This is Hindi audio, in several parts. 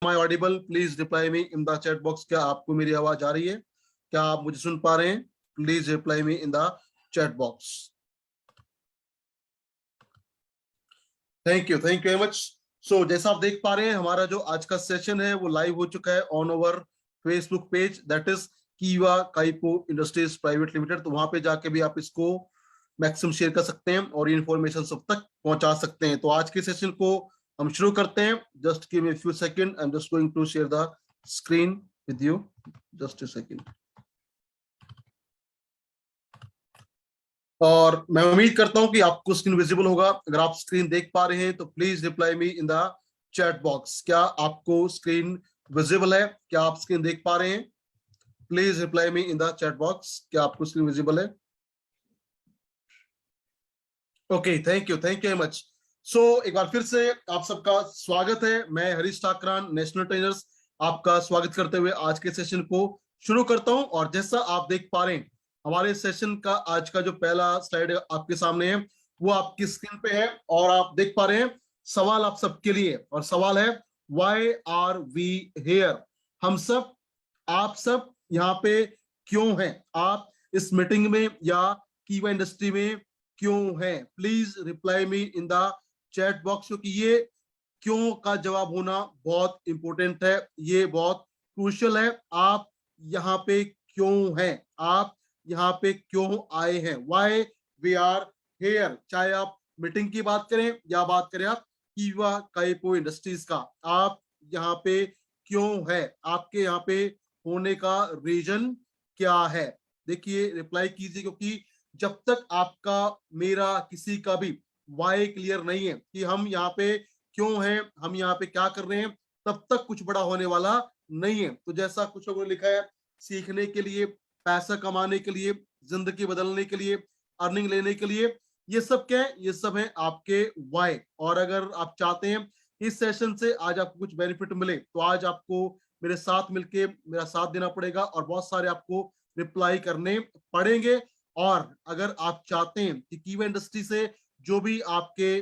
Am I audible? Please reply me in the chat box. क्या आपको मेरी आवाज आ रही है? क्या आप मुझे सुन पा रहे हैं? Please reply me in the chat box. Thank you very much. So जैसा आप देख पा रहे हैं, हमारा जो आज का सेशन है वो लाइव हो चुका है on over Facebook page, that is कीवा काइपो इंडस्ट्रीज प्राइवेट लिमिटेड। तो वहां पे जाके भी आप इसको मैक्सिमम शेयर कर सकते हैं और ये इन्फॉर्मेशन सब तक पहुंचा सकते हैं। तो आज के सेशन को हम शुरू करते हैं। Just give me few second, I am just going to share the screen with you. Just a second. और मैं उम्मीद करता हूं कि आपको स्क्रीन विजिबल होगा। अगर आप स्क्रीन देख पा रहे हैं तो please reply me in the chat box. क्या आपको स्क्रीन विजिबल है? क्या आप स्क्रीन देख पा रहे हैं? Please reply me in the chat box. क्या आपको स्क्रीन विजिबल है? Okay, thank you very much. So एक बार फिर से आप सबका स्वागत है। मैं हरीश ठाकरान, नेशनल ट्रेनर्स, आपका स्वागत करते हुए आज के सेशन को शुरू करता हूं। और जैसा आप देख पा रहे हैं, हमारे सेशन का आज का जो पहला स्लाइड आपके सामने है वो आपकी स्क्रीन पे है। और आप देख पा रहे हैं सवाल आप सबके लिए, और सवाल है व्हाई आर वी हेयर? हम सब, आप सब यहाँ पे क्यों हैं? आप इस मीटिंग में या कीवा इंडस्ट्री में क्यों है? Please reply me in the chat box, क्योंकि ये क्यों का जवाब होना बहुत इंपॉर्टेंट है, ये बहुत क्रूशियल है। आप यहाँ पे क्यों हैं? आप यहाँ पे क्यों आए हैं? Why we are here. चाहे आप मीटिंग की बात करें या बात करें आप कीवा काइपो इंडस्ट्रीज का, आप यहाँ पे क्यों है? आपके यहाँ पे होने का रीजन क्या है? देखिए, रिप्लाई कीजिए, क्योंकि जब तक आपका, मेरा, किसी का भी वाई क्लियर नहीं है कि हम यहाँ पे क्यों हैं, हम यहाँ पे क्या कर रहे हैं, तब तक कुछ बड़ा होने वाला नहीं है। तो जैसा कुछ लोगों ने लिखा है, सीखने के लिए, पैसा कमाने के लिए, जिंदगी बदलने के लिए, अर्निंग लेने के लिए, ये सब क्या है? ये सब है आपके वाई। और अगर आप चाहते हैं इस सेशन से आज आपको कुछ बेनिफिट मिले, तो आज आपको मेरे साथ मिलके मेरा साथ देना पड़ेगा और बहुत सारे आपको रिप्लाई करने पड़ेंगे। और अगर आप चाहते हैं कि कीवा इंडस्ट्री से जो भी आपके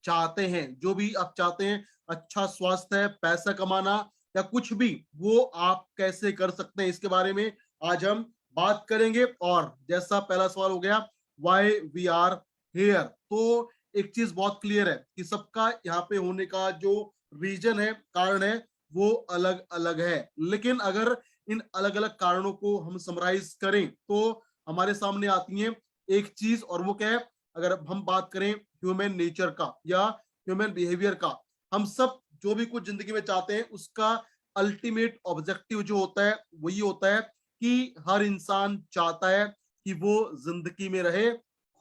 चाहते हैं, जो भी आप चाहते हैं, अच्छा स्वास्थ्य है, पैसा कमाना या कुछ भी, वो आप कैसे कर सकते हैं, इसके बारे में आज हम बात करेंगे। और जैसा पहला सवाल हो गया, व्हाई वी आर हेयर, तो एक चीज बहुत क्लियर है कि सबका यहाँ पे होने का जो रीजन है, कारण है, वो अलग अलग है। लेकिन अगर इन अलग अलग कारणों को हम समराइज करें तो हमारे सामने आती है एक चीज, और वो क्या है? अगर हम बात करें ह्यूमन नेचर का या ह्यूमन बिहेवियर का, हम सब जो भी कुछ जिंदगी में चाहते हैं, उसका अल्टीमेट ऑब्जेक्टिव जो होता है वो ये होता है कि हर इंसान चाहता है कि वो जिंदगी में रहे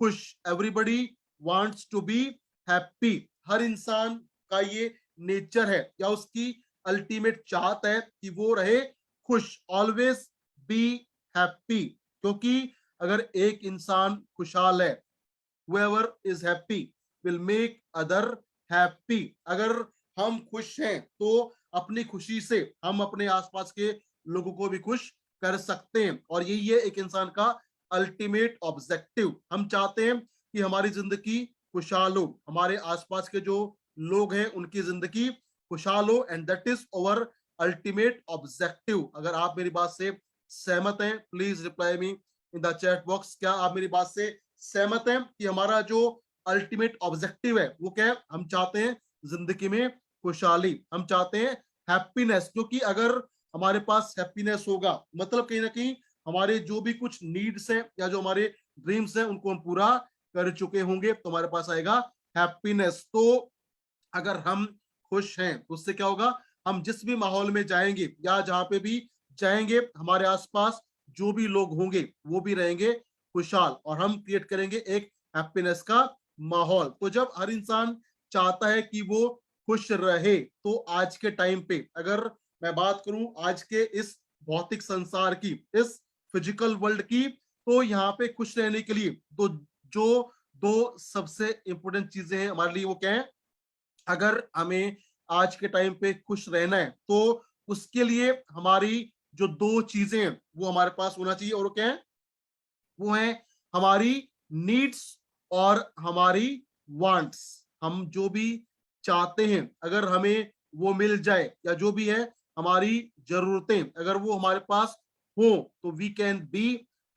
खुश। Everybody wants to be happy. हर इंसान का ये नेचर है या उसकी अल्टीमेट चाहत है कि वो रहे खुश, ऑलवेज बी हैप्पी। क्योंकि अगर एक इंसान खुशहाल है, whoever is happy will make other happy। अगर हम खुश हैं तो अपनी खुशी से हम अपने आसपास के लोगों को भी खुश कर सकते हैं। और यही है एक इंसान का अल्टीमेट ऑब्जेक्टिव। हम चाहते हैं कि हमारी जिंदगी खुशहाल हो, हमारे आसपास के जो लोग हैं उनकी जिंदगी खुशहाल हो, and that is over ultimate objective. अगर आप मेरी बात से सहमत हैं, please reply me in the chat box. क्या आप मेरी बात से सहमत हैं कि हमारा जो अल्टीमेट ऑब्जेक्टिव है वो क्या है? हम चाहते हैं जिंदगी में खुशहाली, हम चाहते हैं हैप्पीनेस। क्योंकि अगर हमारे पास हैप्पीनेस होगा, मतलब कहीं ना कहीं हमारे जो भी कुछ नीड्स हैं या जो हमारे ड्रीम्स हैं उनको हम पूरा कर चुके होंगे, तो हमारे पास आएगा हैप्पीनेस। तो अगर हम खुश हैं तो उससे क्या होगा? हम जिस भी माहौल में जाएंगे या जहां पे भी जाएंगे, हमारे आसपास जो भी लोग होंगे वो भी रहेंगे खुशहाल, और हम क्रिएट करेंगे एक हैप्पीनेस का माहौल। तो जब हर इंसान चाहता है कि वो खुश रहे, तो आज के टाइम पे अगर मैं बात करूं आज के इस भौतिक संसार की, इस फिजिकल वर्ल्ड की, तो यहाँ पे खुश रहने के लिए तो जो दो सबसे इंपॉर्टेंट चीजें हैं हमारे लिए, वो क्या है? अगर हमें आज के टाइम पे खुश रहना है तो उसके लिए हमारी जो दो चीजें हैं वो हमारे पास होना चाहिए, और वो क्या है? वो है हमारी नीड्स और हमारी वांट्स। हम जो भी चाहते हैं, अगर हमें वो मिल जाए, या जो भी है हमारी जरूरतें अगर वो हमारे पास हो, तो वी कैन बी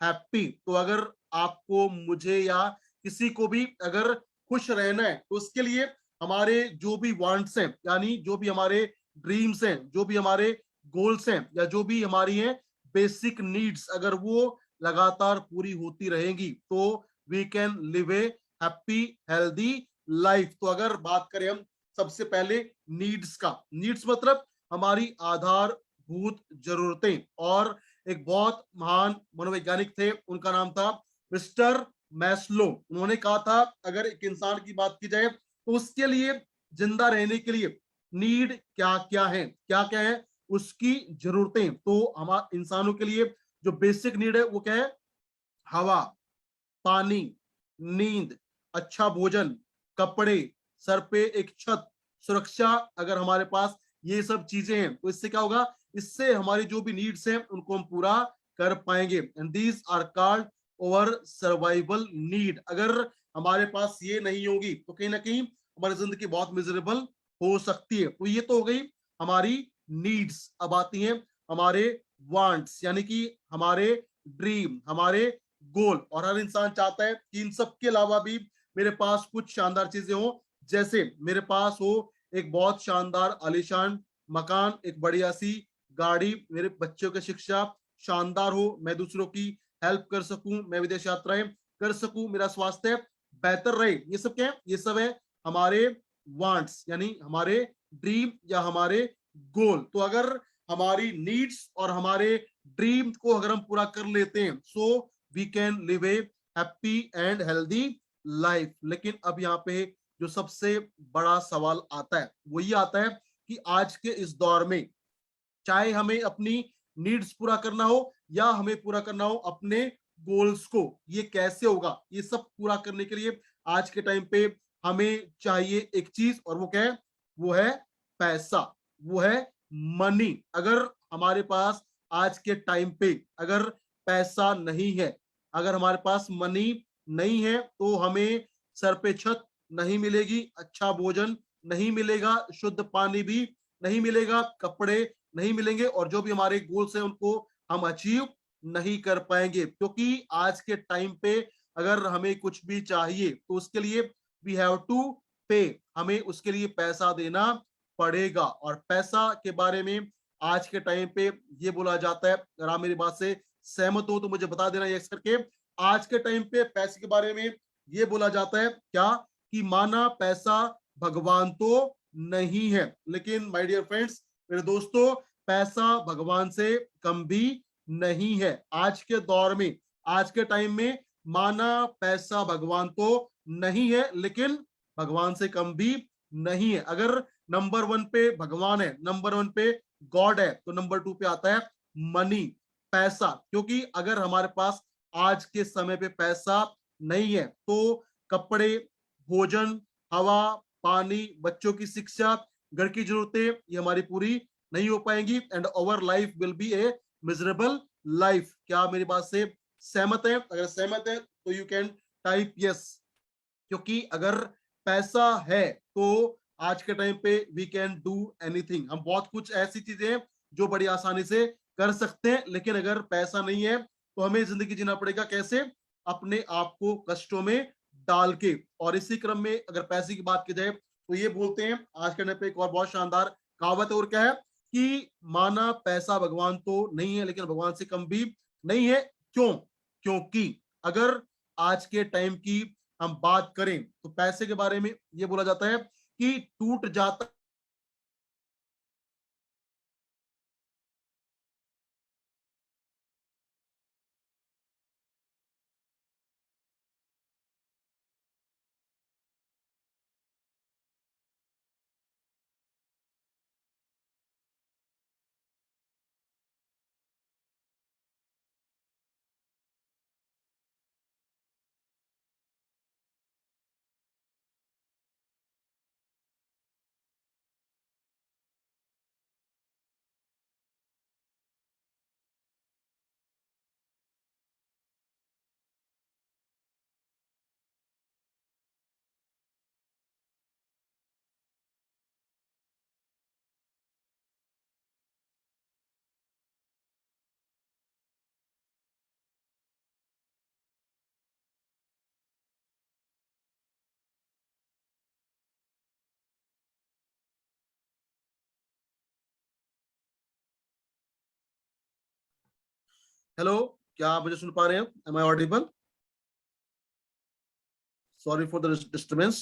हैप्पी। तो अगर आपको, मुझे या किसी को भी अगर खुश रहना है, तो उसके लिए हमारे जो भी वांट्स हैं, यानी जो भी हमारे ड्रीम्स हैं, जो भी हमारे गोल्स हैं, या जो भी हमारी हैं बेसिक नीड्स, अगर वो लगातार पूरी होती रहेंगी, तो we can live a happy healthy life. तो अगर बात करें हम सबसे पहले नीड्स का, नीड्स मतलब हमारी आधारभूत जरूरतें। और एक बहुत महान मनोवैज्ञानिक थे, उनका नाम था मिस्टर मैस्लो। उन्होंने कहा था अगर एक इंसान की बात की जाए तो उसके लिए जिंदा रहने के लिए नीड क्या क्या है, क्या क्या है उसकी जरूरतें। तो हमारे इंसानों के लिए जो बेसिक नीड है वो क्या है? हवा, पानी, नींद, अच्छा भोजन, कपड़े, सर पे एक छत, सुरक्षा। अगर हमारे पास ये सब चीजें हैं तो इससे क्या होगा? इससे हमारी जो भी नीड्स हैं उनको हम पूरा कर पाएंगे। And these are called over survival need. अगर हमारे पास ये नहीं होगी तो कहीं ना कहीं हमारी जिंदगी बहुत मिजरेबल हो सकती है। तो ये तो हो गई हमारी नीड्स। अब आती हैं हमारे वांट्स, यानी कि हमारे ड्रीम, हमारे गोल। और हर इंसान चाहता है कि इन सब के अलावा भी मेरे पास कुछ शानदार चीजें हो। जैसे मेरे पास हो एक बहुत शानदार आलीशान मकान, एक बढ़िया सी गाड़ी, मेरे बच्चों की शिक्षा शानदार हो, मैं दूसरों की हेल्प कर सकूं, मैं विदेश यात्राएं कर सकूं, मेरा स्वास्थ्य बेहतर रहे। ये सब क्या है? ये सब है हमारे वांट्स, यानी हमारे ड्रीम या हमारे गोल। तो अगर हमारी नीड्स और हमारे ड्रीम को अगर हम पूरा कर लेते हैं, so we can live a happy and healthy life. लेकिन अब यहाँ पे जो सबसे बड़ा सवाल आता है वो ये आता है कि आज के इस दौर में, चाहे हमें अपनी नीड्स पूरा करना हो या हमें पूरा करना हो अपने गोल्स को, ये कैसे होगा? ये सब पूरा करने के लिए आज के टाइम पे हमें चाहिए एक चीज, और वो क्या है? वो है पैसा, वो है मनी। अगर हमारे पास आज के टाइम पे अगर पैसा नहीं है, अगर हमारे पास मनी नहीं है, तो हमें सर पे छत नहीं मिलेगी, अच्छा भोजन नहीं मिलेगा, शुद्ध पानी भी नहीं मिलेगा, कपड़े नहीं मिलेंगे, और जो भी हमारे गोल्स हैं उनको हम अचीव नहीं कर पाएंगे। क्योंकि आज के टाइम पे अगर हमें कुछ भी चाहिए तो उसके लिए वी हैव टू पे, हमें उसके लिए पैसा देना पड़ेगा। और पैसा के बारे में आज के टाइम पे ये बोला जाता है, अगर आप मेरी बात से सहमत हो तो मुझे बता देना यस करके। आज के टाइम पे पैसे के बारे में ये बोला जाता है क्या? कि माना पैसा भगवान तो नहीं है। लेकिन माय डियर फ्रेंड्स, मेरे दोस्तों, पैसा भगवान से कम भी नहीं है। आज के दौर में, आज के टाइम में, माना पैसा भगवान तो नहीं है, लेकिन भगवान से कम भी नहीं है। अगर नंबर वन पे भगवान है, नंबर वन पे गॉड है, तो नंबर टू पे आता है मनी, पैसा। क्योंकि अगर हमारे पास आज के समय पे पैसा नहीं है तो कपड़े, भोजन, हवा, पानी, बच्चों की शिक्षा, घर की जरूरतें, ये हमारी पूरी नहीं हो पाएंगी। And our life will be A miserable life. क्या मेरी बात से सहमत है? अगर सहमत है तो यू कैन टाइप यस। क्योंकि अगर पैसा है तो आज के टाइम पे वी कैन डू एनीथिंग। हम बहुत कुछ ऐसी चीजें हैं जो बड़ी आसानी से कर सकते हैं। लेकिन अगर पैसा नहीं है तो हमें जिंदगी जीना पड़ेगा कैसे? अपने आप को कष्टों में डाल के। और इसी क्रम में अगर पैसे की बात की जाए तो ये बोलते हैं आज के टाइम पे एक और बहुत शानदार कहावत है, और क्या है? कि माना पैसा भगवान तो नहीं है, लेकिन भगवान से कम भी नहीं है। क्यों? क्योंकि अगर आज के टाइम की हम बात करें तो पैसे के बारे में ये बोला जाता है कि टूट जाता हेलो, क्या आप मुझे सुन पा रहे हैं? Am I audible? Sorry for the disturbance.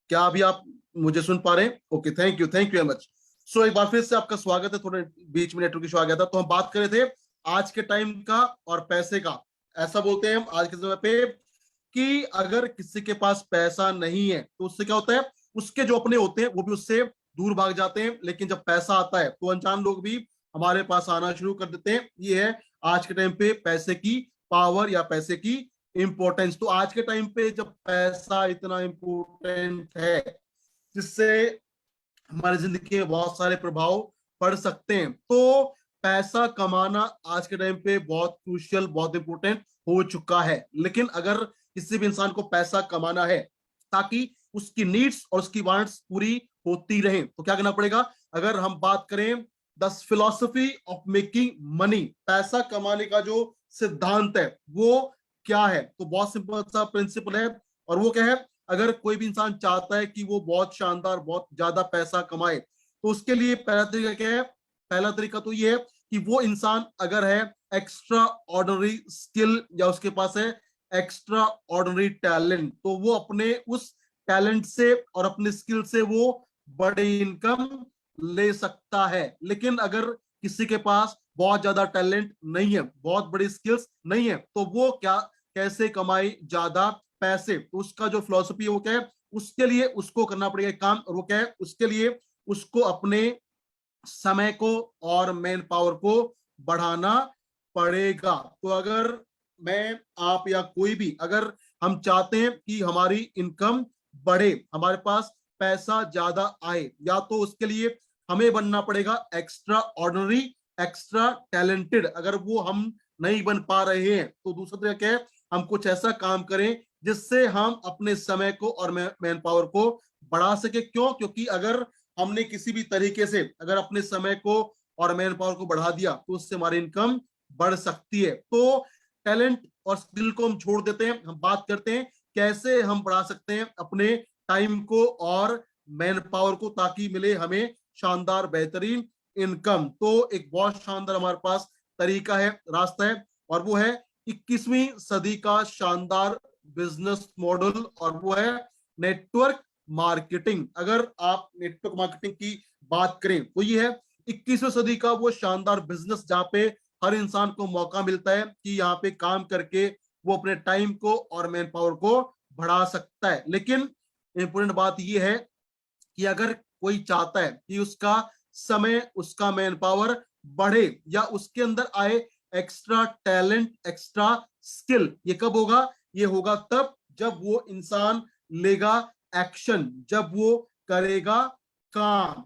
क्या अभी आप मुझे सुन पा रहे हैं? Okay, thank you very much. So एक बार फिर से आपका स्वागत है। थोड़े बीच में नेटवर्क इशू आ गया था, तो हम बात कर रहे थे आज के टाइम का और पैसे का। ऐसा बोलते हैं हम आज के समय पे कि अगर किसी के पास पैसा नहीं है तो उससे क्या होता है, उसके जो अपने होते हैं वो भी उससे दूर भाग जाते हैं, लेकिन जब पैसा आता है तो अनजान लोग भी हमारे पास आना शुरू कर देते हैं। ये है आज के टाइम पे पैसे की पावर या पैसे की इंपॉर्टेंस। तो आज के टाइम पे जब पैसा इतना इंपॉर्टेंट है, जिससे हमारी जिंदगी में बहुत सारे प्रभाव पड़ सकते हैं, तो पैसा कमाना आज के टाइम पे बहुत क्रूशियल, बहुत इंपॉर्टेंट हो चुका है। लेकिन अगर किसी भी इंसान को पैसा कमाना है ताकि उसकी नीड्स और उसकी वांट्स पूरी होती रहे, तो क्या करना पड़ेगा? अगर हम बात करें the philosophy of making money, पैसा कमाने का जो सिद्धांत है वो क्या है, तो बहुत सिंपल सा प्रिंसिपल है। और वो क्या है? अगर कोई भी इंसान चाहता है कि वो बहुत शानदार, बहुत ज्यादा पैसा कमाए, तो उसके लिए पहला तरीका क्या है? पहला तरीका तो ये है कि वो इंसान अगर है एक्स्ट्रा ऑर्डिनरी स्किल या उसके पास है एक्स्ट्रा ऑर्डिनरी टैलेंट, तो वो अपने उस टैलेंट से और अपने स्किल से वो बड़ी इनकम ले सकता है। लेकिन अगर किसी के पास बहुत ज्यादा टैलेंट नहीं है, बहुत बड़ी स्किल्स नहीं है, तो वो क्या, कैसे कमाए ज्यादा पैसे? तो उसका जो फिलॉसफी है वो क्या है? उसके लिए उसको करना पड़ेगा एक काम, और वो क्या है? उसके लिए उसको अपने समय को और मैन पावर को बढ़ाना पड़ेगा। तो अगर मैं, आप या कोई भी, अगर हम चाहते हैं कि हमारी इनकम बढ़े, हमारे पास पैसा ज्यादा आए, या तो उसके लिए हमें बनना पड़ेगा एक्स्ट्रा ऑर्डिनरी, एक्स्ट्रा टैलेंटेड। अगर वो हम नहीं बन पा रहे हैं तो दूसरा तरीका क्या है? हम कुछ ऐसा काम करें जिससे हम अपने समय को और मैन पावर को बढ़ा सके। क्यों? क्योंकि अगर हमने किसी भी तरीके से अगर अपने समय को और मैन पावर को बढ़ा दिया तो उससे हमारी इनकम बढ़ सकती है। तो टैलेंट और स्किल को हम छोड़ देते हैं, हम बात करते हैं कैसे हम बढ़ा सकते हैं अपने टाइम को और मैन पावर को, ताकि मिले हमें शानदार, बेहतरीन इनकम। तो एक बहुत शानदार हमारे पास तरीका है, रास्ता है, और वो है 21वीं सदी का शानदार बिजनेस मॉडल, और वो है नेटवर्क मार्केटिंग। अगर आप नेटवर्क मार्केटिंग की बात करें तो ये है 21वीं सदी का वो शानदार बिजनेस जहाँ पे हर इंसान को मौका मिलता है कि यहाँ पे काम करके वो अपने टाइम को और मैन पावर को बढ़ा सकता है। लेकिन इंपॉर्टेंट बात ये है कि अगर कोई चाहता है कि उसका समय, उसका मैन पावर बढ़े, या उसके अंदर आए एक्स्ट्रा टैलेंट, एक्स्ट्रा स्किल, ये कब होगा? ये होगा तब जब वो इंसान लेगा एक्शन, जब वो करेगा काम।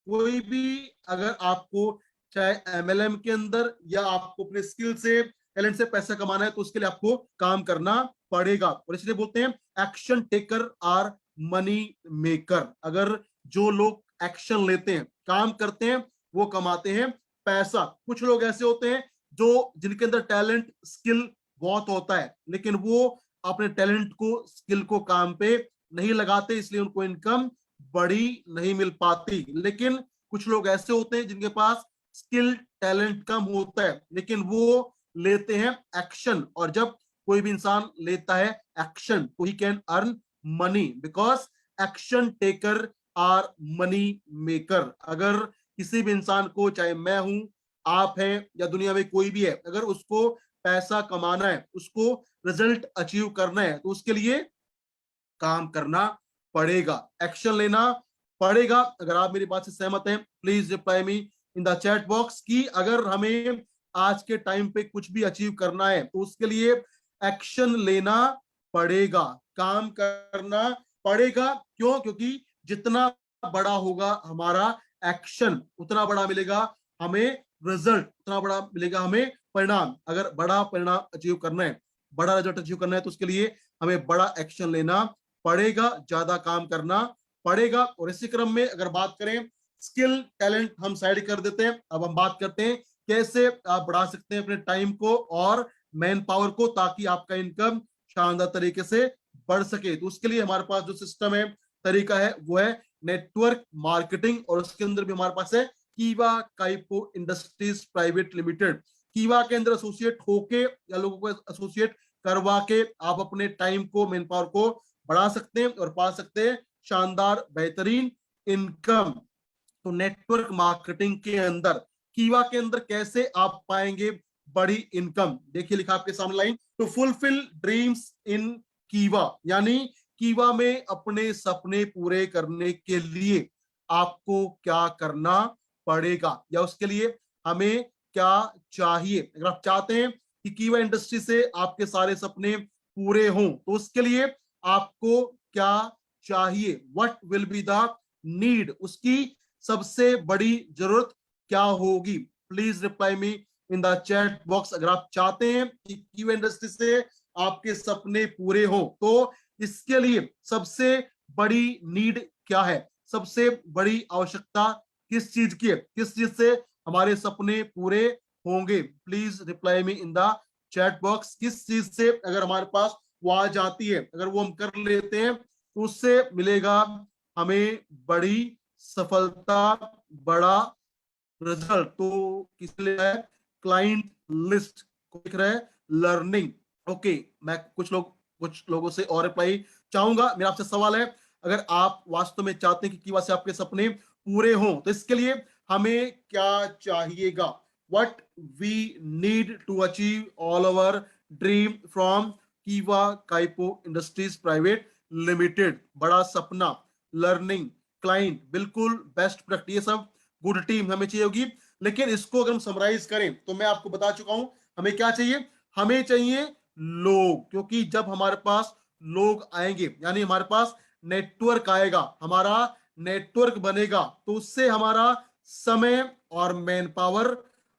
कोई भी, अगर आपको चाहे एमएलएम के अंदर या आपको अपने स्किल से, टैलेंट से पैसा कमाना है, तो उसके लिए आपको काम करना पड़ेगा। और इसलिए बोलते हैं action taker are money maker. अगर जो लोग एक्शन लेते हैं, काम करते हैं, वो कमाते हैं पैसा। कुछ लोग ऐसे होते हैं जो, जिनके अंदर टैलेंट, स्किल बहुत होता है, लेकिन वो अपने टैलेंट को, स्किल को काम पे नहीं लगाते, इसलिए उनको इनकम बड़ी नहीं मिल पाती। लेकिन कुछ लोग ऐसे होते हैं जिनके पास स्किल, टैलेंट कम होता है, लेकिन वो लेते हैं एक्शन, और जब कोई भी इंसान लेता है एक्शन तो he can earn money, because action taker are money maker. अगर किसी भी इंसान को, चाहे मैं हूं, आप हैं, या दुनिया में कोई भी है, अगर उसको पैसा कमाना है, उसको रिजल्ट अचीव करना है, तो उसके लिए काम करना पड़ेगा, एक्शन लेना पड़ेगा। अगर आप मेरी बात से सहमत हैं, please reply me in the chat box कि अगर हमें आज के टाइम पे कुछ भी अचीव करना है तो उसके लिए एक्शन लेना पड़ेगा, काम करना पड़ेगा। क्यों? क्योंकि जितना बड़ा होगा हमारा एक्शन, उतना बड़ा मिलेगा हमें रिजल्ट, उतना बड़ा मिलेगा हमें परिणाम। अगर बड़ा परिणाम अचीव करना है, बड़ा रिजल्ट अचीव करना है, तो उसके लिए हमें बड़ा एक्शन लेना पड़ेगा, ज्यादा काम करना पड़ेगा। और इसी क्रम में अगर बात करें, स्किल, टैलेंट हम साइड कर देते हैं, अब हम बात करते हैं कैसे आप बढ़ा सकते हैं अपने टाइम को और मैन पावर को, ताकि आपका इनकम शानदार तरीके से बढ़ सके। तो उसके लिए हमारे पास जो सिस्टम है, तरीका है, वो है नेटवर्क मार्केटिंग, और उसके अंदर भी हमारे पास है कीवा काइपो इंडस्ट्रीज प्राइवेट लिमिटेड। कीवा के अंदर एसोसिएट होके या लोगों को एसोसिएट करवा के आप अपने टाइम को, मैन पावर को बढ़ा सकते हैं और पा सकते हैं शानदार बेहतरीन इनकम। तो नेटवर्क मार्केटिंग के अंदर, कीवा के अंदर कैसे आप पाएंगे बड़ी इनकम? देखिए लिखा आपके सामने line, to fulfil dreams in Kiva, यानी कीवा में अपने सपने पूरे करने के लिए आपको क्या करना पड़ेगा या उसके लिए हमें क्या चाहिए। अगर आप चाहते हैं कि कीवा इंडस्ट्री से आपके सारे सपने पूरे हों तो उसके लिए आपको क्या चाहिए, what will be the need, उसकी सबसे बड़ी जरूरत क्या होगी? Please reply me in the chat box. अगर आप चाहते हैं कि कीवा इंडस्ट्री से आपके सपने पूरे हो तो इसके लिए सबसे बड़ी नीड क्या है, सबसे बड़ी आवश्यकता किस चीज की है, किस चीज से हमारे सपने पूरे होंगे? Please reply me in the chat box. किस चीज से अगर हमारे पास वो आ जाती है, अगर वो हम कर लेते हैं तो उससे मिलेगा हमें बड़ी सफलता, बड़ा रिजल्ट। तो किस लिए है? क्लाइंट लिस्ट को दिख रहा है, लर्निंग। ओके, मैं कुछ लोगों से और रिप्लाई चाहूंगा। मेरा आपसे सवाल है, अगर आप वास्तव में चाहते हैं कि कीवा से आपके सपने पूरे हों तो इसके लिए हमें क्या चाहिएगा? What we need to achieve all over dream from Kiva Kaipo industries private limited. बड़ा सपना, लर्निंग, क्लाइंट, बिल्कुल बेस्ट प्रोडक्ट, ये सब गुड टीम हमें चाहिए होगी। लेकिन इसको अगर हम समराइज करें तो मैं आपको बता चुका हूं हमें क्या चाहिए। हमें चाहिए लोग, क्योंकि जब हमारे पास लोग आएंगे यानी हमारे पास नेटवर्क आएगा, हमारा नेटवर्क बनेगा तो उससे हमारा समय और मैन पावर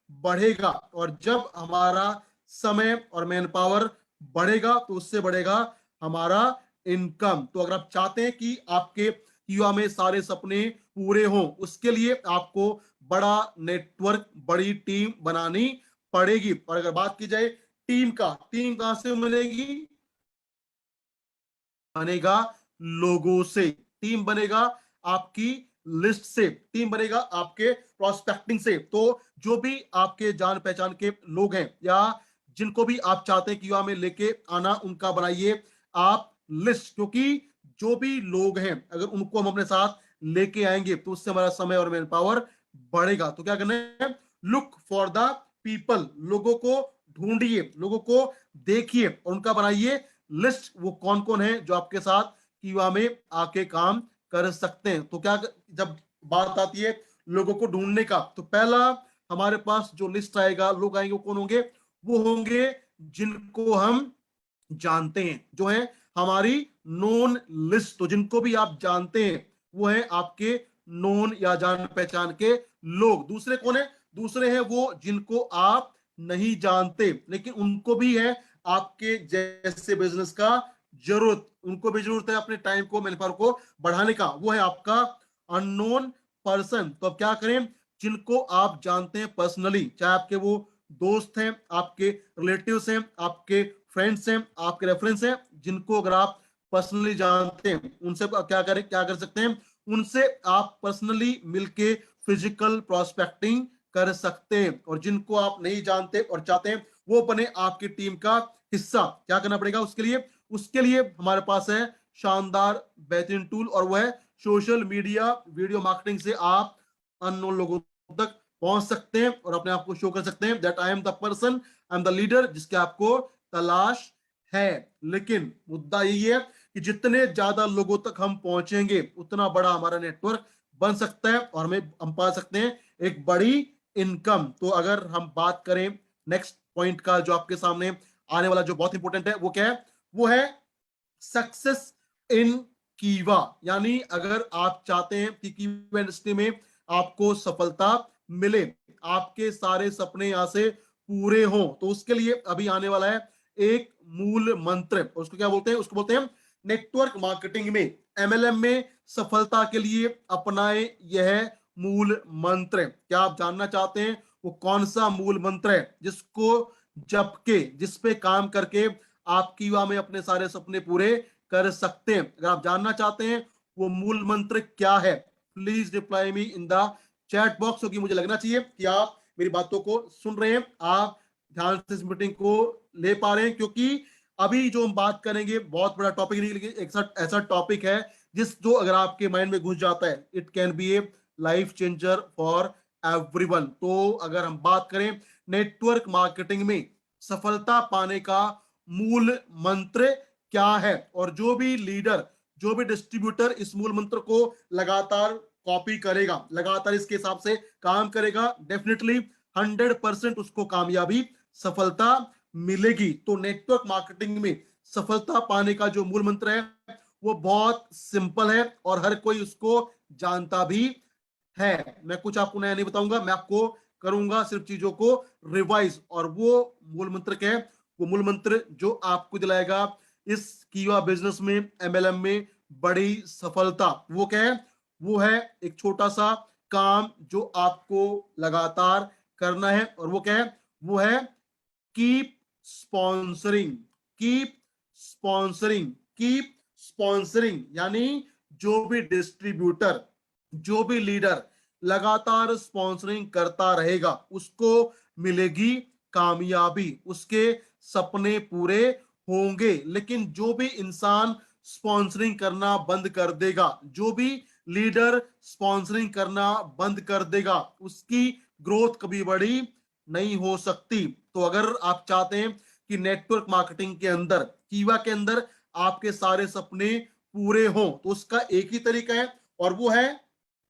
बढ़ेगा। और जब हमारा समय और मैन पावर बढ़ेगा तो उससे बढ़ेगा हमारा इनकम। तो अगर आप चाहते हैं कि आपके युवा में सारे सपने पूरे हों उसके लिए आपको बड़ा नेटवर्क, बड़ी टीम बनानी पड़ेगी। और अगर बात की जाए टीम का, टीम कहां से मिलेगी? बनेगा लोगों से, टीम बनेगा आपकी लिस्ट से, टीम बनेगा आपके प्रोस्पेक्टिंग से। तो जो भी आपके जान पहचान के लोग हैं या जिनको भी आप चाहते हैं कि युवा में लेके आना, उनका बनाइए आप लिस्ट। क्योंकि जो भी लोग हैं अगर उनको हम अपने साथ लेके आएंगे तो उससे हमारा समय और मैन पावर बढ़ेगा। तो क्या करना है? लुक फॉर द पीपल, लोगों को ढूंढिए, लोगों को देखिए और उनका बनाइए लिस्ट। वो कौन कौन है जो आपके साथ कीवा में आके काम कर सकते हैं? तो क्या, जब बात आती है लोगों को ढूंढने का तो पहला हमारे पास जो लिस्ट आएगा, लोग आएंगे, वो कौन होंगे? वो होंगे जिनको हम जानते हैं, जो है हमारी नोन लिस्ट। तो जिनको भी आप जानते हैं वो है आपके नोन या जान पहचान के लोग। दूसरे कौन है? दूसरे हैं वो जिनको आप नहीं जानते लेकिन उनको भी है आपके जैसे बिजनेस का जरूरत, उनको भी जरूरत है अपने टाइम को, मैन पावर को बढ़ाने का। वो है आपका अननोन पर्सन। तो अब क्या करें? जिनको आप जानते हैं पर्सनली, चाहे आपके वो दोस्त हैं, आपके रिलेटिव्स हैं, आपके फ्रेंड्स हैं, आपके रेफरेंस हैं, जिनको अगर आप पर्सनली जानते हैं उनसे क्या कर सकते हैं? उनसे आप पर्सनली मिलके फिजिकल प्रोस्पेक्टिंग कर सकते हैं। और जिनको आप नहीं जानते और चाहते हैं वो बने आपकी टीम का हिस्सा, क्या करना पड़ेगा उसके लिए? उसके लिए हमारे पास है शानदार बेहतरीन टूल और वह है सोशल मीडिया वीडियो मार्केटिंग से आप अननोन लोगों तक पहुंच सकते हैं और अपने आप को शो कर सकते हैं that I am the person, I am the leader जिसके आपको तलाश है। लेकिन मुद्दा यही है कि जितने ज्यादा लोगों तक हम पहुंचेंगे उतना बड़ा हमारा नेटवर्क बन सकता है और हम पा सकते हैं एक बड़ी इनकम। तो अगर हम बात करें नेक्स्ट पॉइंट का जो आपके सामने आने वाला, जो बहुत इंपॉर्टेंट है, वो क्या है? वो है सक्सेस इन कीवा। यानी अगर आप चाहते हैं कि कीवा इंडस्ट्री में आपको सफलता मिले, आपके सारे सपने यहां से पूरे हों तो उसके लिए अभी आने वाला है एक मूल मंत्र। उसको क्या बोलते हैं? उसको बोलते हैं नेटवर्क मार्केटिंग में, एमएलएम में सफलता के लिए अपनाए यह मूल मंत्र। क्या आप जानना चाहते हैं वो कौन सा मूल मंत्र है जिसको जप के, जिस पे काम करके आप कीवा में अपने सारे सपने पूरे कर सकते हैं? अगर आप जानना चाहते हैं वो मूल मंत्र क्या है, please reply me in the chat box. क्योंकि मुझे लगना चाहिए कि आप मेरी बातों को सुन रहे हैं, आप ध्यान से इस मीटिंग को ले पा रहे हैं, क्योंकि अभी जो हम बात करेंगे बहुत बड़ा टॉपिक नहीं, लेकिन एक ऐसा टॉपिक है जो अगर आपके माइंड में घुस जाता है, it can be A life changer for everyone. तो अगर हम बात करें नेटवर्क मार्केटिंग में सफलता पाने का मूल मंत्र क्या है, और जो भी लीडर, जो भी डिस्ट्रीब्यूटर इस मूल मंत्र को लगातार कॉपी करेगा, लगातार इसके हिसाब से काम करेगा, डेफिनेटली 100% उसको कामयाबी, सफलता मिलेगी। तो नेटवर्क मार्केटिंग में सफलता पाने का जो मूल मंत्र है वो बहुत सिंपल है और हर कोई उसको जानता भी है। मैं कुछ आपको नया नहीं बताऊंगा, मैं आपको करूंगा सिर्फ चीजों को रिवाइज। और वो मूल मंत्र क्या है? वो मूल मंत्र जो आपको दिलाएगा इस कीवा बिजनेस में, एमएलएम में बड़ी सफलता, वो क्या है? वो है एक छोटा सा काम जो आपको लगातार करना है, और वो क्या है? वो है keep sponsoring. Keep sponsoring, keep sponsoring, यानी जो भी डिस्ट्रीब्यूटर, जो भी लीडर लगातार स्पॉन्सरिंग करता रहेगा उसको मिलेगी कामयाबी, उसके सपने पूरे होंगे। लेकिन जो भी इंसान स्पॉन्सरिंग करना बंद कर देगा, जो भी लीडर स्पॉन्सरिंग करना बंद कर देगा, उसकी ग्रोथ कभी बड़ी नहीं हो सकती। तो अगर आप चाहते हैं कि नेटवर्क मार्केटिंग के अंदर, कीवा के अंदर आपके सारे सपने पूरे हों, तो उसका एक ही तरीका है, और वो है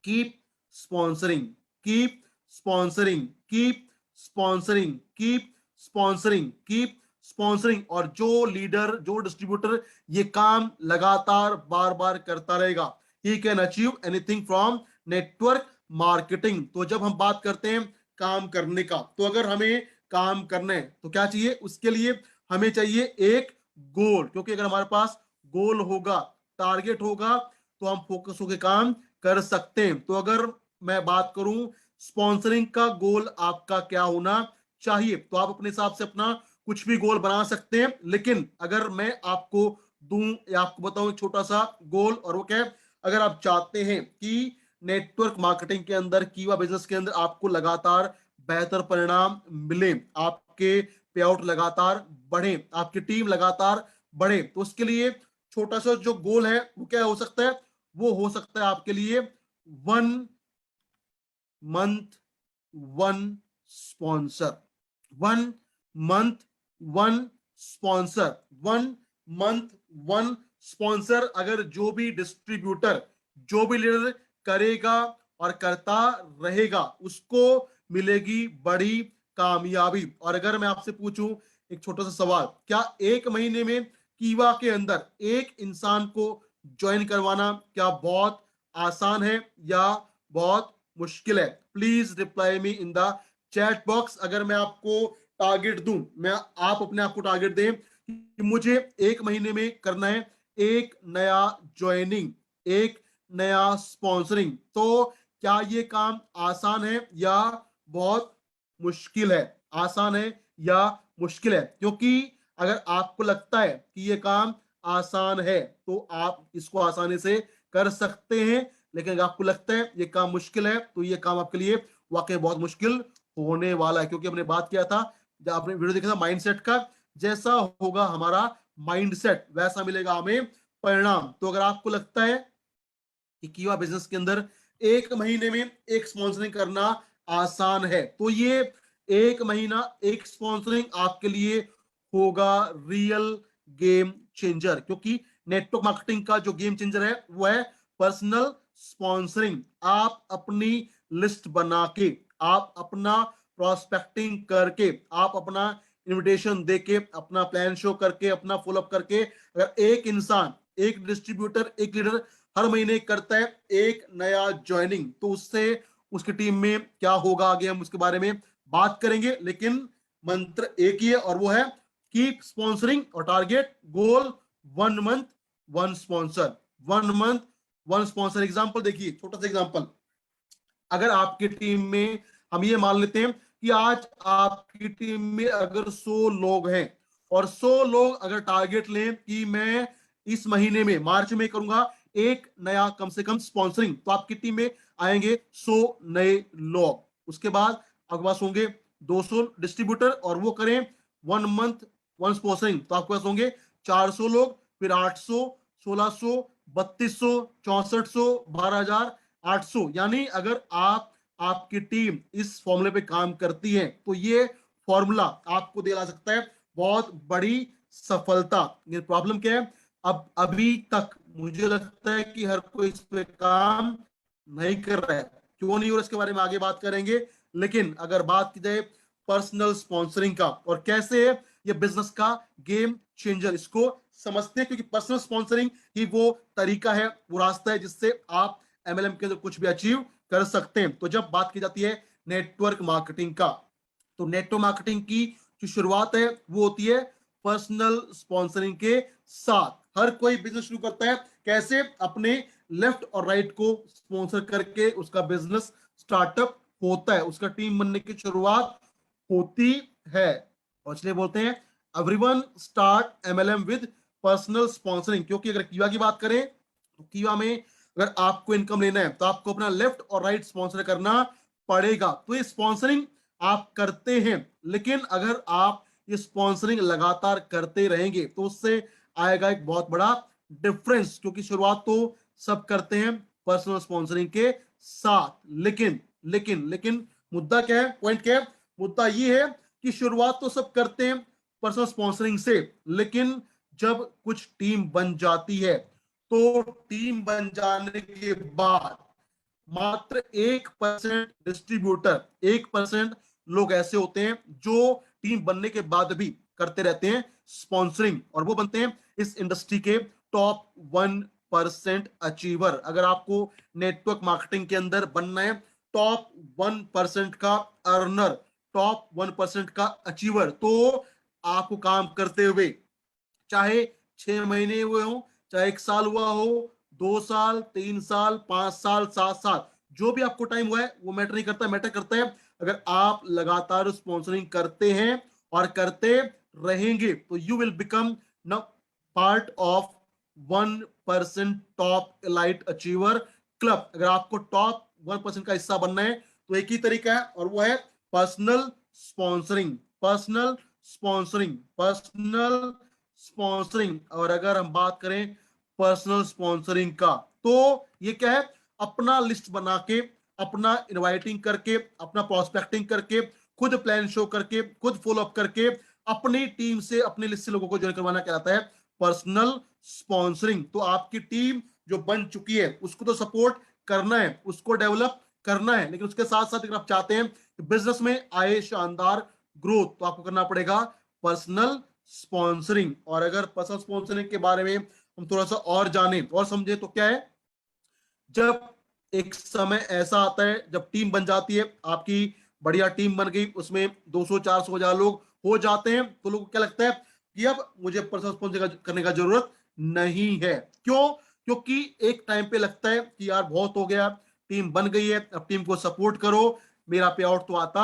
keep sponsoring, keep sponsoring, keep sponsoring, keep sponsoring, keep sponsoring. और जो लीडर, जो डिस्ट्रीब्यूटर ये काम लगातार बार बार करता रहेगा, he can achieve anything from network marketing. तो जब हम बात करते हैं काम करने का, तो अगर हमें काम करना है तो क्या चाहिए? उसके लिए हमें चाहिए एक गोल, क्योंकि अगर हमारे पास गोल होगा, टारगेट होगा, तो हम फोकस होकर काम कर सकते हैं। तो अगर मैं बात करूं स्पॉन्सरिंग का गोल आपका क्या होना चाहिए, तो आप अपने हिसाब से अपना कुछ भी गोल बना सकते हैं। लेकिन अगर मैं आपको दूं या आपको बताऊं एक छोटा सा गोल, और वो क्या है? अगर आप चाहते हैं कि नेटवर्क मार्केटिंग के अंदर, कीवा बिजनेस के अंदर आपको लगातार बेहतर परिणाम मिले, आपके पे आउट लगातार बढ़े, आपकी टीम लगातार बढ़े, तो उसके लिए छोटा सा जो गोल है वो क्या हो सकता है? वो हो सकता है आपके लिए 1 month 1 sponsor, 1 month 1 sponsor, 1 month 1 sponsor. अगर जो भी डिस्ट्रीब्यूटर, जो भी लीडर करेगा और करता रहेगा, उसको मिलेगी बड़ी कामयाबी। और अगर मैं आपसे पूछूं एक छोटा सा सवाल, क्या 1 महीने में कीवा के अंदर एक इंसान को ज्वाइन करवाना क्या बहुत आसान है या बहुत मुश्किल है? Please reply me in the chat box. अगर मैं आपको टारगेट दूं, मैं आप अपने आप को टारगेट दें कि मुझे 1 महीने में करना है एक नया ज्वाइनिंग, एक नया स्पॉन्सरिंग, तो क्या ये काम आसान है या बहुत मुश्किल है? आसान है या मुश्किल है? क्योंकि अगर आपको लगता है कि ये काम आसान है तो आप इसको आसानी से कर सकते हैं, लेकिन अगर आपको लगता है ये काम मुश्किल है तो ये काम आपके लिए वाकई बहुत मुश्किल होने वाला है। क्योंकि हमने बात किया था, जब आपने वीडियो देखा था माइंडसेट का, जैसा होगा हमारा माइंडसेट वैसा मिलेगा हमें परिणाम। तो अगर आपको लगता है कि कीवा बिजनेस के अंदर 1 महीने में एक स्पॉन्सरिंग करना आसान है, तो ये 1 महीना एक स्पॉन्सरिंग आपके लिए होगा रियल गेम चेंजर। क्योंकि नेटवर्क मार्केटिंग का जो गेम चेंजर है वो है पर्सनल स्पॉन्सरिंग। आप अपनी लिस्ट बना के, आप अपना प्रोस्पेक्टिंग करके, आप अपना इनविटेशन देके, अपना प्लान शो करके, अपना फॉलोअप करके, अगर एक इंसान, एक डिस्ट्रीब्यूटर, एक लीडर हर महीने करता है एक नया ज्वाइनिंग, तो उससे उसकी टीम में क्या होगा आगे हम उसके बारे में बात करेंगे। लेकिन मंत्र एक ही है, और वो है कीप स्पॉन्सरिंग, और टारगेट गोल 1 month 1 sponsor, 1 month 1 sponsor. Example देखिए, छोटा सा एग्जाम्पल, अगर आपकी टीम में हम ये मान लेते हैं कि आज आपकी टीम में अगर 100 लोग हैं, और 100 लोग अगर टारगेट लें कि मैं इस महीने में, मार्च में करूंगा एक नया कम से कम स्पॉन्सरिंग, तो आपकी टीम में आएंगे 100 नए लोग। उसके बाद आपके पास होंगे 200 डिस्ट्रीब्यूटर और वो करें 1 मंथ 1 स्पॉन्सरिंग, तो आपके पास होंगे 400 लोग, फिर 800, 1600, 3200, 6400, 12800। यानी अगर आपकी टीम इस फॉर्मूले पे काम करती है तो ये फॉर्मूला आपको दिला सकता है बहुत बड़ी सफलता। ये प्रॉब्लम क्या है, अब अभी तक मुझे लगता है कि हर कोई इस पे काम नहीं कर रहा है। क्यों नहीं हो रहा इसके बारे में आगे बात करेंगे। लेकिन अगर बात की जाए पर्सनल स्पॉन्सरिंग का और कैसे है ये बिजनेस का गेम चेंजर, इसको समझते हैं, क्योंकि पर्सनल स्पॉन्सरिंग ही वो तरीका है, वो रास्ता है जिससे आप एमएलएम के अंदर कुछ भी अचीव कर सकते हैं। तो जब बात की जाती है नेटवर्क मार्केटिंग का, तो नेटवर्क मार्केटिंग की जो शुरुआत है वो होती है पर्सनल स्पॉन्सरिंग के साथ। हर कोई बिजनेस शुरू करता है कैसे, अपने लेफ्ट और राइट को स्पॉन्सर करके उसका बिजनेस स्टार्टअप होता है, उसका टीम बनने की शुरुआत होती है। और इसलिए बोलते हैं everyone start MLM with personal sponsoring. क्योंकि अगर कीवा की बात करें तो कीवा में अगर आपको इनकम लेना है तो आपको अपना लेफ्ट और राइट स्पॉन्सर करना पड़ेगा। तो ये स्पॉन्सरिंग आप करते हैं, लेकिन अगर आप ये स्पॉन्सरिंग लगातार करते रहेंगे तो उससे आएगा एक बहुत बड़ा डिफरेंस। क्योंकि शुरुआत तो सब करते हैं पर्सनल स्पॉन्सरिंग के साथ, लेकिन लेकिन लेकिन मुद्दा क्या है, पॉइंट क्या है, मुद्दा ये है कि शुरुआत तो सब करते हैं पर्सनल स्पॉन्सरिंग से, लेकिन जब कुछ टीम बन जाती है तो टीम बन जाने के बाद मात्र 1% डिस्ट्रीब्यूटर, 1% लोग ऐसे होते हैं जो टीम बनने के बाद भी करते रहते हैं स्पॉन्सरिंग, और वो बनते हैं इस इंडस्ट्री के टॉप 1% अचीवर। अगर आपको नेटवर्क मार्केटिंग के अंदर बनना है टॉप 1% का अर्नर, टॉप 1% का अचीवर, तो आपको काम करते हुए चाहे 6 महीने हुए हो, चाहे 1 साल हुआ हो, 2 साल, 3 साल, 5 साल, 7 साल, जो भी आपको टाइम हुआ है वो मैटर नहीं करता। मैटर करता है अगर आप लगातार स्पॉन्सरिंग करते हैं और करते रहेंगे तो you will become a part of 1% top elite achiever club. अगर आपको टॉप 1% का हिस्सा बनना है तो एक ही तरीका है और वो है personal sponsoring, personal sponsoring, personal sponsoring. और अगर हम बात करें पर्सनल स्पॉन्सरिंग का तो ये क्या है, अपना लिस्ट बना के, अपना इनवाइटिंग करके, अपना प्रोस्पेक्टिंग करके, खुद प्लान शो करके, खुद फॉलो अप करके अपनी टीम से, अपनी लिस्ट से लोगों को ज्वाइन करवाना कहलाता है पर्सनल स्पॉन्सरिंग। तो आपकी टीम जो बन चुकी है उसको तो सपोर्ट करना है, उसको डेवलप करना है, लेकिन उसके साथ साथ अगर आप चाहते हैं कि बिजनेस में आए शानदार ग्रोथ तो आपको करना पड़ेगा पर्सनल स्पॉन्सरिंग। और अगर पर्सनल स्पॉन्सरिंग के बारे में हम थोड़ा सा और जाने और समझे तो क्या है, जब एक समय ऐसा आता है जब टीम बन जाती है, आपकी बढ़िया टीम बन गई, उसमें 200 400 हजार लोग हो जाते हैं, तो लोगों को क्या लगता है कि अब मुझे पर्सनल स्पॉन्सर करने का जरूरत नहीं है। क्यों? क्योंकि एक टाइम पे लगता है कि यार बहुत हो गया, टीम बन गई है, अब टीम को सपोर्ट करो, मेरा पे आउट तो आता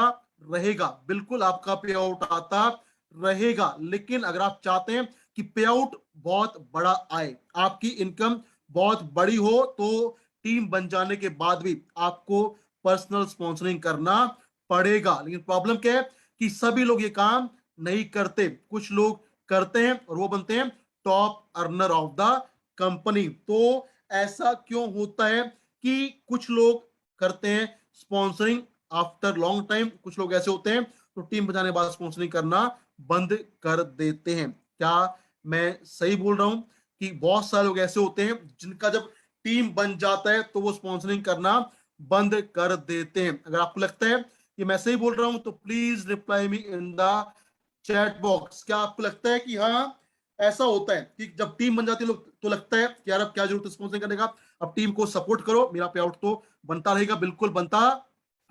रहेगा। बिल्कुल आपका पे आउट आता रहेगा, लेकिन अगर आप चाहते हैं कि पे आउट बहुत बड़ा आए, आपकी इनकम बहुत बड़ी हो, तो टीम बन जाने के बाद भी आपको पर्सनल स्पॉन्सरिंग करना पड़ेगा। लेकिन प्रॉब्लम क्या है कि सभी लोग ये काम नहीं करते, कुछ लोग करते हैं और वो बनते हैं top earner of the company. तो ऐसा क्यों होता है कि कुछ लोग करते हैं स्पॉन्सरिंग आफ्टर लॉन्ग टाइम, कुछ लोग ऐसे होते हैं तो टीम बजाने के बाद स्पॉन्सरिंग करना बंद कर देते हैं। क्या मैं सही बोल रहा हूं कि बहुत सारे लोग ऐसे होते हैं जिनका जब टीम बन जाता है तो वो स्पॉन्सरिंग करना बंद कर देते हैं? अगर आपको लगता है कि मैं सही बोल रहा हूं तो please reply me in the chat box. क्या आपको लगता है कि हाँ ऐसा होता है कि जब टीम बन जाती है लोग तो लगता है कि यार अब क्या जरूरत है स्पॉन्सरिंग करने का, अब टीम को सपोर्ट करो, मेरा पे आउट तो बनता रहेगा, बिल्कुल बनता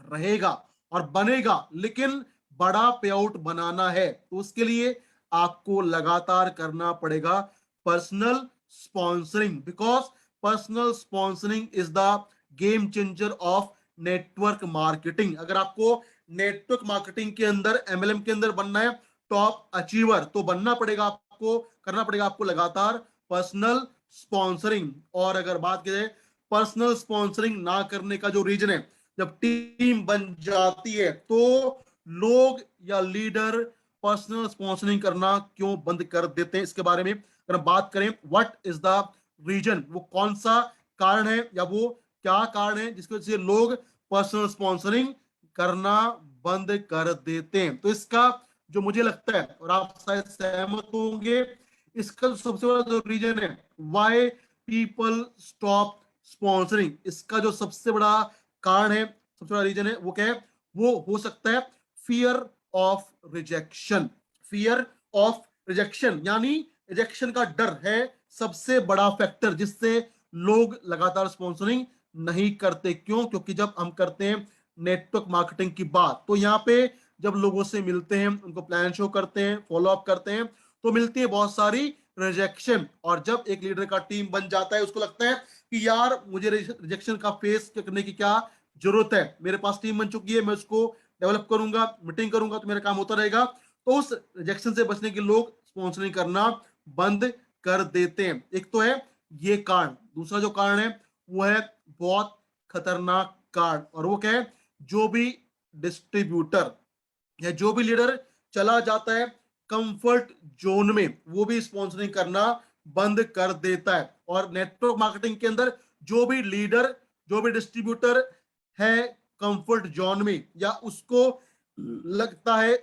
रहेगा और बनेगा, लेकिन बड़ा पे आउट बनाना है तो उसके लिए आपको लगातार करना पड़ेगा personal sponsoring, because personal sponsoring is the game changer of network marketing. अगर आपको नेटवर्क मार्केटिंग के अंदर, एमएलएम के अंदर बनना है टॉप अचीवर, तो बनना पड़ेगा आपको, करना पड़ेगा आपको लगातार पर्सनल स्पॉन्सरिंग। और अगर बात करें पर्सनल स्पॉन्सरिंग ना करने का जो रीजन है, जब टीम बन जाती है तो लोग या लीडर पर्सनल स्पॉन्सरिंग करना क्यों बंद कर देते हैं, इसके बारे में अगर हम बात करें, व्हाट इज द रीजन, वो कौन सा कारण है या वो क्या कारण है जिसकी वजह से लोग पर्सनल स्पॉन्सरिंग करना बंद कर देते हैं। तो इसका जो मुझे लगता है, और आप शायद सहमत होंगे, इसका जो सबसे बड़ा जो रीजन है व्हाई पीपल स्टॉप स्पॉन्सरिंग, इसका जो सबसे बड़ा कारण है, सबसे बड़ा रीजन है, वो क्या है? वो हो सकता है fear of rejection. Fear of rejection यानी रिजेक्शन का डर है सबसे बड़ा फैक्टर जिससे लोग लगातार स्पॉन्सरिंग नहीं करते। क्यों? क्योंकि जब हम करते हैं नेटवर्क मार्केटिंग की बात, तो यहाँ पे जब लोगों से मिलते हैं, उनको प्लान शो करते हैं, फॉलो अप करते हैं, तो मिलती है बहुत सारी रिजेक्शन। और जब एक लीडर का टीम बन जाता है, उसको लगता है कि यार मुझे रिजेक्शन का फेस करने की क्या जरूरत है, मेरे पास टीम बन चुकी है, मैं उसको डेवलप करूंगा, मीटिंग करूंगा, तो मेरा काम होता रहेगा। तो उस रिजेक्शन से बचने के लोग स्पॉन्सरिंग करना बंद कर देते हैं। एक तो है ये कारण, दूसरा जो कारण है वो है बहुत खतरनाक कारण, और वो क्या है? जो भी डिस्ट्रीब्यूटर या जो भी लीडर चला जाता है कंफर्ट जोन में, वो भी स्पॉन्सरिंग करना बंद कर देता है। और नेटवर्क मार्केटिंग के अंदर जो भी लीडर, जो भी डिस्ट्रीब्यूटर है कंफर्ट जोन में, या उसको लगता है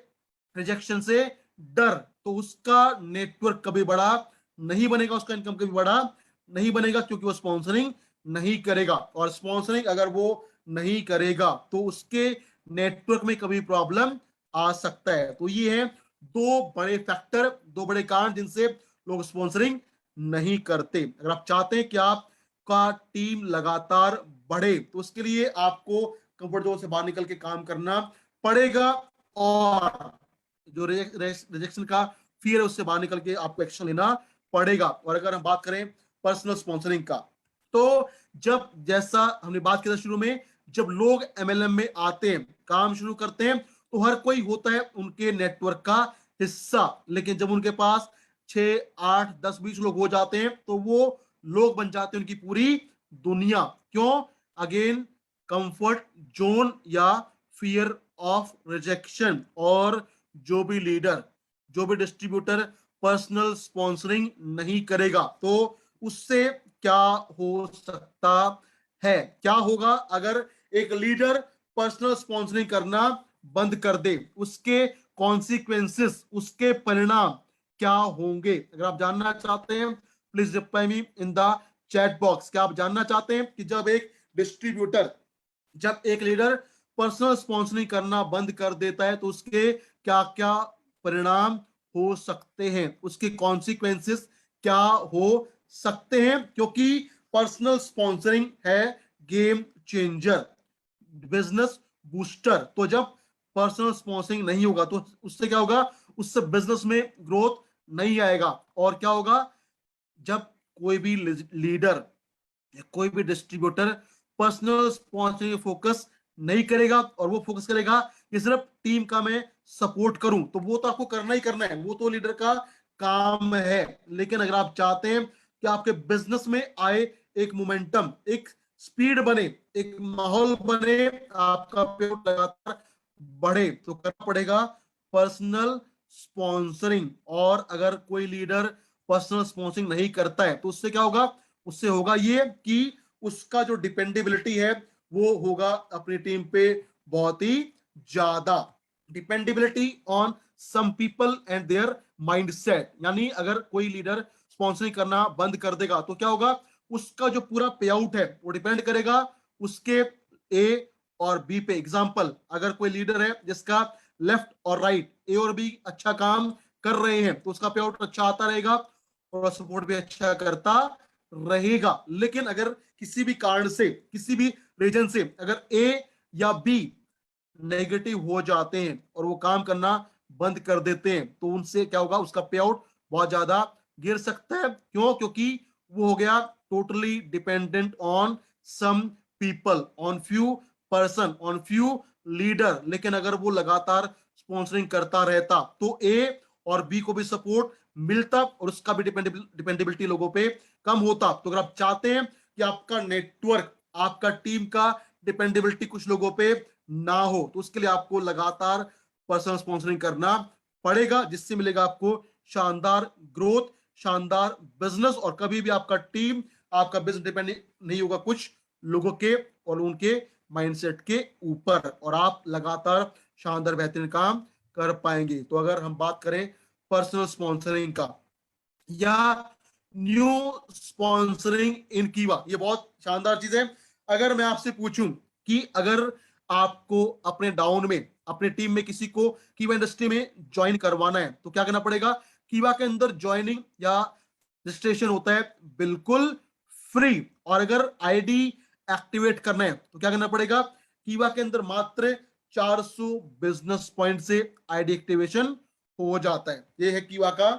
रिजेक्शन से डर, तो उसका नेटवर्क कभी बड़ा नहीं बनेगा, उसका इनकम कभी बड़ा नहीं बनेगा, क्योंकि वो स्पॉन्सरिंग नहीं करेगा। और स्पॉन्सरिंग अगर वो नहीं करेगा तो उसके नेटवर्क में कभी प्रॉब्लम आ सकता है। तो ये है दो बड़े फैक्टर, दो बड़े कारण जिनसे लोग स्पॉन्सरिंग नहीं करते। अगर आप चाहते हैं कि आपका टीम लगातार बढ़े, तो उसके लिए आपको कंफर्ट जोन से बाहर निकल के काम करना पड़ेगा, और जो रिजेक्शन का फियर है उससे बाहर निकल के आपको एक्शन लेना पड़ेगा। और अगर हम बात करें पर्सनल स्पॉन्सरिंग का, तो जब, जैसा हमने बात की था शुरू में, जब लोग एमएलएम में आते हैं, काम शुरू करते हैं, तो हर कोई होता है उनके नेटवर्क का हिस्सा। लेकिन जब उनके पास 6 8 10 20 लोग हो जाते हैं, तो वो लोग बन जाते हैं उनकी पूरी दुनिया। क्यों? अगेन कंफर्ट जोन या फियर ऑफ रिजेक्शन। और जो भी लीडर, जो भी डिस्ट्रीब्यूटर पर्सनल स्पॉन्सरिंग नहीं करेगा, तो उससे क्या हो सकता है? क्या होगा अगर एक लीडर पर्सनल स्पॉन्सरिंग करना बंद कर दे? उसके कॉन्सिक्वेंसेस, उसके परिणाम क्या होंगे? अगर आप जानना चाहते हैं, please reply me in the chat box. क्या आप जानना चाहते हैं कि जब एक डिस्ट्रीब्यूटर, जब एक लीडर पर्सनल स्पॉन्सरिंग करना बंद कर देता है, तो उसके क्या क्या परिणाम हो सकते हैं, उसके कॉन्सिक्वेंसेस क्या हो सकते हैं? क्योंकि पर्सनल स्पॉन्सरिंग है गेम चेंजर, बिजनेस बूस्टर। तो जब पर्सनल स्पॉन्सरिंग नहीं होगा, तो उससे क्या होगा? उससे बिजनेस में ग्रोथ नहीं आएगा। और क्या होगा? जब कोई भी लीडर या कोई भी डिस्ट्रीब्यूटर पर्सनल स्पॉन्सरिंग फोकस नहीं करेगा, और वो फोकस करेगा कि सिर्फ टीम का मैं सपोर्ट करूं, तो वो तो आपको करना ही करना है, वो तो लीडर का काम है। लेकिन अगर आप चाहते हैं कि आपके बिजनेस में आए एक मोमेंटम, एक स्पीड बने, एक माहौल बने, आपका पेमेंट लगातार बढ़े, तो करना पड़ेगा पर्सनल स्पॉन्सरिंग। और अगर कोई लीडर पर्सनल स्पॉन्सरिंग नहीं करता है, तो उससे क्या होगा? उससे होगा ये कि उसका जो डिपेंडेबिलिटी है वो होगा अपनी टीम पे बहुत ही ज्यादा। Dependability on some people and their mindset, यानी अगर कोई लीडर स्पॉन्सरिंग करना बंद कर देगा, तो क्या होगा? उसका जो पूरा पे आउट है वो डिपेंड करेगा उसके ए और बी पे। एग्जाम्पल, अगर कोई लीडर है जिसका लेफ्ट और राइट, ए और बी अच्छा काम कर रहे हैं, तो उसका पे आउट अच्छा आता रहेगा और सपोर्ट भी अच्छा करता रहेगा। लेकिन अगर किसी भी कारण से, किसी भी रीजन से अगर ए या बी नेगेटिव हो जाते हैं और वो काम करना बंद कर देते हैं, तो उनसे क्या होगा? उसका पे आउट बहुत ज्यादा गिर सकता है। क्यों? क्योंकि वो हो गया totally dependent on some people, on few person, on few leader. लेकिन अगर वो लगातार स्पॉन्सरिंग करता रहता, तो ए और बी को भी सपोर्ट मिलता और उसका भी डिपेंडेबिलिटी लोगों पे कम होता। तो अगर आप चाहते हैं कि आपका नेटवर्क, आपका टीम का डिपेंडेबिलिटी कुछ लोगों पे ना हो, तो उसके लिए आपको लगातार पर्सनल स्पॉन्सरिंग करना पड़ेगा, जिससे मिलेगा आपको शानदार ग्रोथ, शानदार बिजनेस, और कभी भी आपका टीम, आपका बिजनेस डिपेंड नहीं होगा कुछ लोगों के और उनके माइंडसेट के ऊपर, और आप लगातार शानदार बेहतरीन काम कर पाएंगे। तो अगर हम बात करें पर्सनल स्पॉन्सरिंग का या न्यू स्पॉन्सरिंग इन कीवा, ये बहुत शानदार चीज है। अगर मैं आपसे पूछूं कि अगर आपको अपने डाउन में, अपने टीम में किसी को कीवा इंडस्ट्री में ज्वाइन करवाना है तो क्या करना पड़ेगा? कीवा के अंदर ज्वाइनिंग या रजिस्ट्रेशन होता है बिल्कुल फ्री, और अगर आईडी एक्टिवेट करना है तो क्या करना पड़ेगा? कीवा के अंदर मात्र 400 बिजनेस पॉइंट से आईडी एक्टिवेशन हो जाता है। ये है कीवा का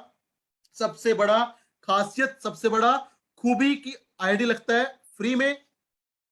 सबसे बड़ा खासियत, सबसे बड़ा खूबी की आईडी लगता है फ्री में,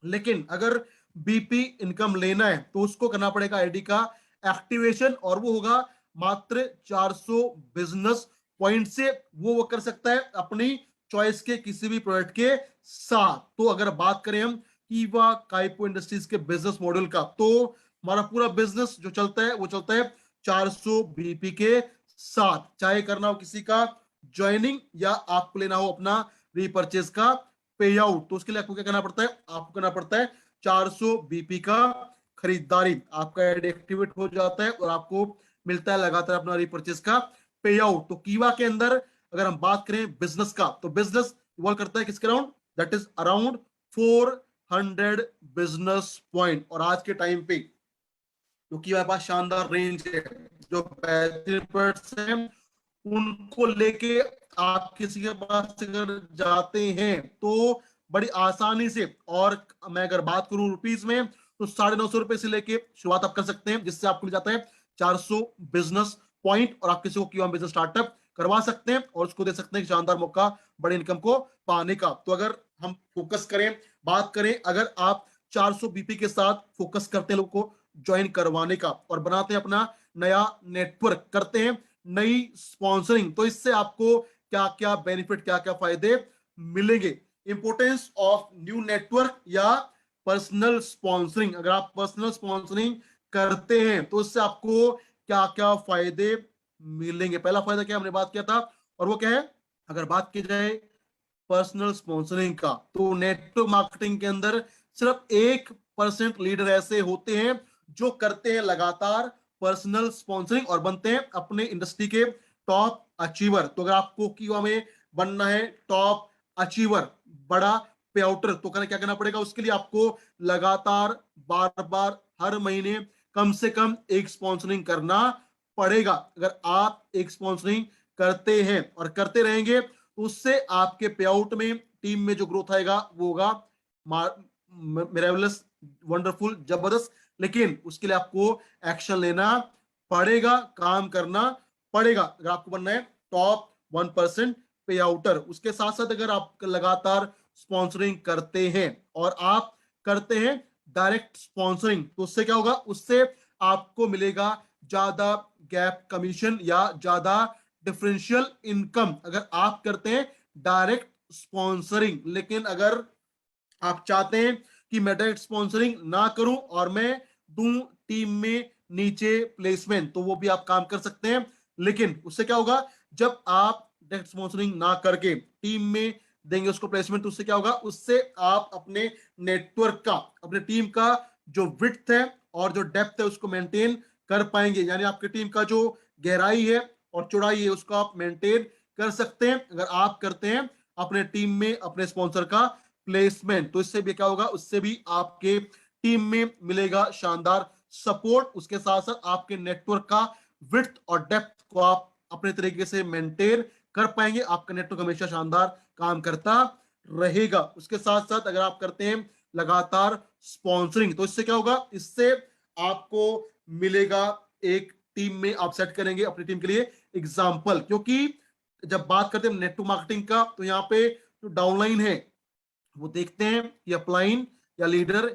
लेकिन अगर बीपी इनकम लेना है तो उसको करना पड़ेगा आईडी का एक्टिवेशन, और वो होगा मात्र 400 बिजनेस पॉइंट से। वो कर सकता है अपनी चॉइस के किसी भी प्रोडक्ट के साथ। तो अगर बात करें हम कीवा काइपो इंडस्ट्रीज के बिजनेस मॉडल का, तो हमारा पूरा बिजनेस जो चलता है वो चलता है 400 बीपी के साथ, चाहे करना हो किसी का ज्वाइनिंग या आपको लेना हो अपना रीपर्चेज का पे आउट। तो उसके लिए आपको क्या करना पड़ता है? आपको करना पड़ता है 400 बीपी का खरीदारी, आपका एड एक्टिवेट हो जाता है और आपको मिलता है लगातार अपना रीपर्चेज का पे आउट। तो कीवा के अंदर अगर हम बात करें बिजनेस का, तो बिजनेस इवॉल्व करता है किसके around? That is around 400 business point. और आज के टाइम पे क्योंकि हमारे पास शानदार रेंज है, जो बेहतरीन प्रोडक्ट्स हैं उनको लेके आप किसी के पास अगर जाते हैं तो बड़ी आसानी से, और मैं अगर बात करूं रुपीस में, तो 950 रुपए से लेके शुरुआत आप कर सकते हैं, जिससे आपको मिल जाता है 400 बिजनेस पॉइंट, और आप किसी को क्यों बिजनेस स्टार्टअप करवा सकते हैं और उसको दे सकते हैं शानदार मौका बड़े इनकम को पाने का। तो अगर हम फोकस करें, बात करें, अगर आप 400 बीपी के साथ फोकस करते हैं लोगों को ज्वाइन करवाने का और बनाते हैं अपना नया नेटवर्क, करते हैं नई स्पॉन्सरिंग, तो इससे आपको क्या क्या बेनिफिट, क्या क्या फायदे मिलेंगे। इंपोर्टेंस ऑफ न्यू नेटवर्क या पर्सनल स्पॉन्सरिंग, अगर आप पर्सनल स्पॉन्सरिंग करते हैं तो इससे आपको क्या क्या फायदे मिलेंगे। पहला फायदा क्या हमने बात किया था, और वो क्या है? अगर बात की जाए पर्सनल स्पॉन्सरिंग का, तो नेटवर्क मार्केटिंग के अंदर सिर्फ 1% लीडर ऐसे होते हैं जो करते हैं लगातार पर्सनल स्पॉन्सरिंग और बनते हैं अपने इंडस्ट्री के टॉप अचीवर। तो अगर आपको कीवा में बनना है टॉप अचीवर, बड़ा पे आउटर, तो क्या करना पड़ेगा? उसके लिए आपको लगातार बार बार हर महीने कम से कम एक स्पॉन्सरिंग करना पड़ेगा। अगर आप एक स्पॉन्सरिंग करते हैं और करते रहेंगे तो उससे आपके पे आउट में, टीम में जो ग्रोथ आएगा वो होगा मिरेबलस, वंडरफुल, जबरदस्त। लेकिन उसके लिए आपको एक्शन लेना पड़ेगा, काम करना पड़ेगा अगर आपको बनना है टॉप 1% पे आउटर। उसके साथ साथ अगर आप लगातार स्पॉन्सरिंग करते हैं और आप करते हैं डायरेक्ट स्पॉन्सरिंग, तो उससे क्या होगा? उससे आपको मिलेगा ज्यादा गैप कमीशन या ज्यादा डिफरेंशियल इनकम अगर आप करते हैं डायरेक्ट स्पॉन्सरिंग। लेकिन अगर आप चाहते हैं कि मैं डायरेक्ट स्पॉन्सरिंग ना करूं और मैं दूं टीम में नीचे प्लेसमेंट, तो वो भी आप काम कर सकते हैं। लेकिन उससे क्या होगा? जब आप डायरेक्ट स्पॉन्सरिंग ना करके टीम में देंगे उसको प्लेसमेंट, तो उससे क्या होगा? उससे आप अपने नेटवर्क का, अपने टीम का जो विड्थ है और जो डेप्थ है उसको मेंटेन कर पाएंगे। यानी आपकी टीम का जो गहराई है और चौड़ाई है उसको आप मेंटेन कर सकते हैं अगर आप करते हैं अपने टीम में अपने स्पॉन्सर का प्लेसमेंट। तो इससे भी क्या होगा? उससे भी आपके टीम में मिलेगा शानदार सपोर्ट। उसके साथ साथ आपके नेटवर्क का विड्थ और डेप्थ को आप अपने तरीके से मेंटेन कर पाएंगे। आपका नेटवर्क हमेशा शानदार काम करता रहेगा। उसके साथ साथ अगर आप करते हैं लगातार स्पॉन्सरिंग, तो इससे क्या होगा? इससे आपको मिलेगा एक टीम में आप सेट करेंगे अपनी टीम के लिए एग्जाम्पल। क्योंकि जब बात करते हैं नेटवर्क मार्केटिंग का, तो यहाँ पे जो डाउनलाइन है वो देखते हैं कि अपलाइन या लीडर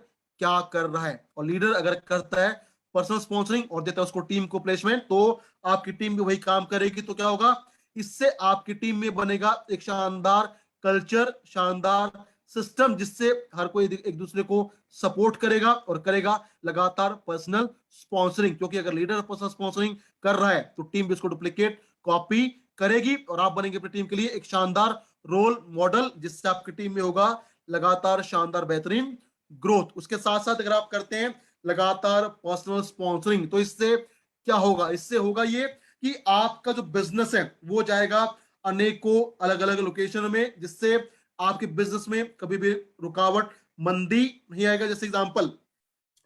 क्या कर रहा है, और लीडर अगर करता है पर्सनल स्पॉन्सरिंग और देता है उसको टीम को प्लेसमेंट, तो आपकी टीम भी वही काम करेगी। तो क्या होगा? इससे आपकी टीम में बनेगा एक शानदार कल्चर, शानदार सिस्टम जिससे हर कोई एक दूसरे को सपोर्ट करेगा और करेगा लगातार पर्सनल स्पॉन्सरिंग, क्योंकि अगर लीडर पर्सनल स्पॉन्सरिंग कर रहा है तो टीम भी उसको डुप्लीकेट कॉपी करेगी और आप बनेंगे अपनी टीम के लिए एक शानदार रोल मॉडल, जिससे आपकी टीम में होगा लगातार शानदार बेहतरीन ग्रोथ। उसके साथ साथ अगर आप करते हैं लगातार पर्सनल स्पॉन्सरिंग तो इससे क्या होगा, इससे होगा ये कि आपका जो बिजनेस है वो जाएगा अनेकों अलग अलग लोकेशन में, जिससे आपके बिजनेस में कभी भी रुकावट मंदी नहीं आएगा। जैसे एग्जांपल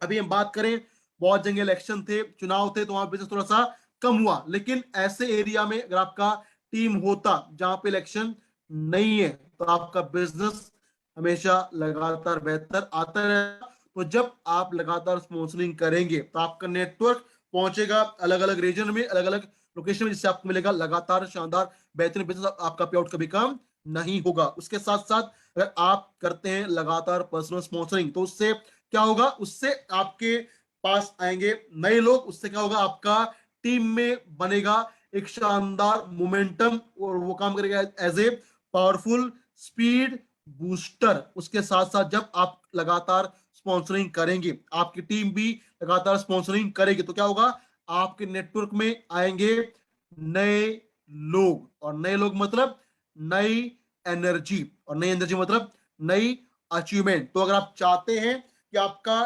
अभी हम बात करें, बहुत जगह इलेक्शन थे, चुनाव थे, तो वहां बिजनेस थोड़ा सा कम हुआ, लेकिन ऐसे एरिया में अगर आपका टीम होता जहां पे इलेक्शन नहीं है तो आपका बिजनेस हमेशा लगातार बेहतर आता रहेगा। तो जब आप लगातार स्पॉन्सरिंग करेंगे तो आपका नेटवर्क पहुंचेगा अलग अलग रीजन में, अलग अलग लोकेशन में, जिससे आपको मिलेगा लगातार शानदार बेहतरीन बिजनेस, आपका पे आउट कभी कम नहीं होगा। उसके साथ साथ अगर आप करते हैं लगातार पर्सनल स्पॉन्सरिंग तो उससे क्या होगा, उससे आपके पास आएंगे नए लोग, उससे क्या होगा, आपका टीम में बनेगा एक शानदार मोमेंटम और वो काम करेगा as a powerful speed booster. उसके साथ साथ जब आप लगातार स्पॉन्सरिंग करेंगे, आपकी टीम भी लगातार स्पॉन्सरिंग करेगी, तो क्या होगा, आपके नेटवर्क में आएंगे नए लोग, और नए लोग मतलब नई एनर्जी, और नई एनर्जी मतलब नई अचीवमेंट। तो अगर आप चाहते हैं कि आपका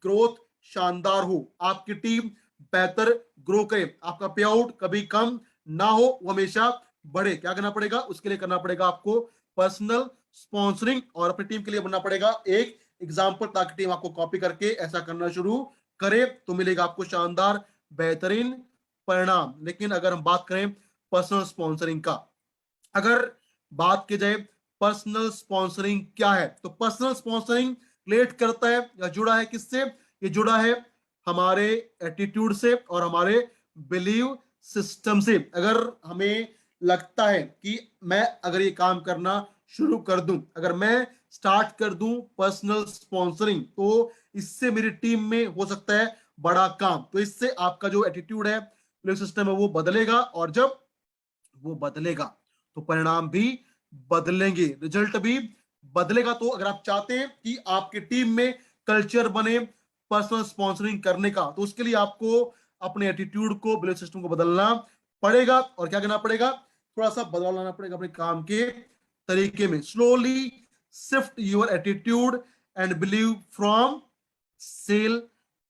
ग्रोथ शानदार हो, आपकी टीम बेहतर ग्रो करे, आपका पे आउट कभी कम ना हो, वो हमेशा बढ़े, क्या करना पड़ेगा, उसके लिए करना पड़ेगा आपको पर्सनल स्पॉन्सरिंग, और अपनी टीम के लिए बनना पड़ेगा एक एग्जाम्पल, ताकि टीम आपको कॉपी करके ऐसा करना शुरू करे तो मिलेगा आपको शानदार बेहतरीन परिणाम। लेकिन अगर हम बात करें पर्सनल स्पॉन्सरिंग का, अगर बात की जाए पर्सनल स्पॉन्सरिंग क्या है, तो पर्सनल स्पॉन्सरिंग रिलेट करता है या जुड़ा है किससे, ये जुड़ा है हमारे एटीट्यूड से और हमारे बिलीव सिस्टम से। अगर हमें लगता है कि मैं अगर ये काम करना शुरू कर दूं, अगर मैं स्टार्ट कर दूं पर्सनल स्पॉन्सरिंग, तो इससे मेरी टीम में हो सकता है बड़ा काम, तो इससे आपका जो एटीट्यूड है, बिलीव सिस्टम है, वो बदलेगा, और जब वो बदलेगा तो परिणाम भी बदलेंगे, रिजल्ट भी बदलेगा। तो अगर आप चाहते हैं कि आपकी टीम में कल्चर बने पर्सनल स्पॉन्सरिंग करने का, तो उसके लिए आपको अपने एटीट्यूड को, बिलीफ सिस्टम को बदलना पड़ेगा, और क्या करना पड़ेगा, थोड़ा सा बदलाव लाना पड़ेगा अपने काम के तरीके में। Slowly shift your attitude and believe from sell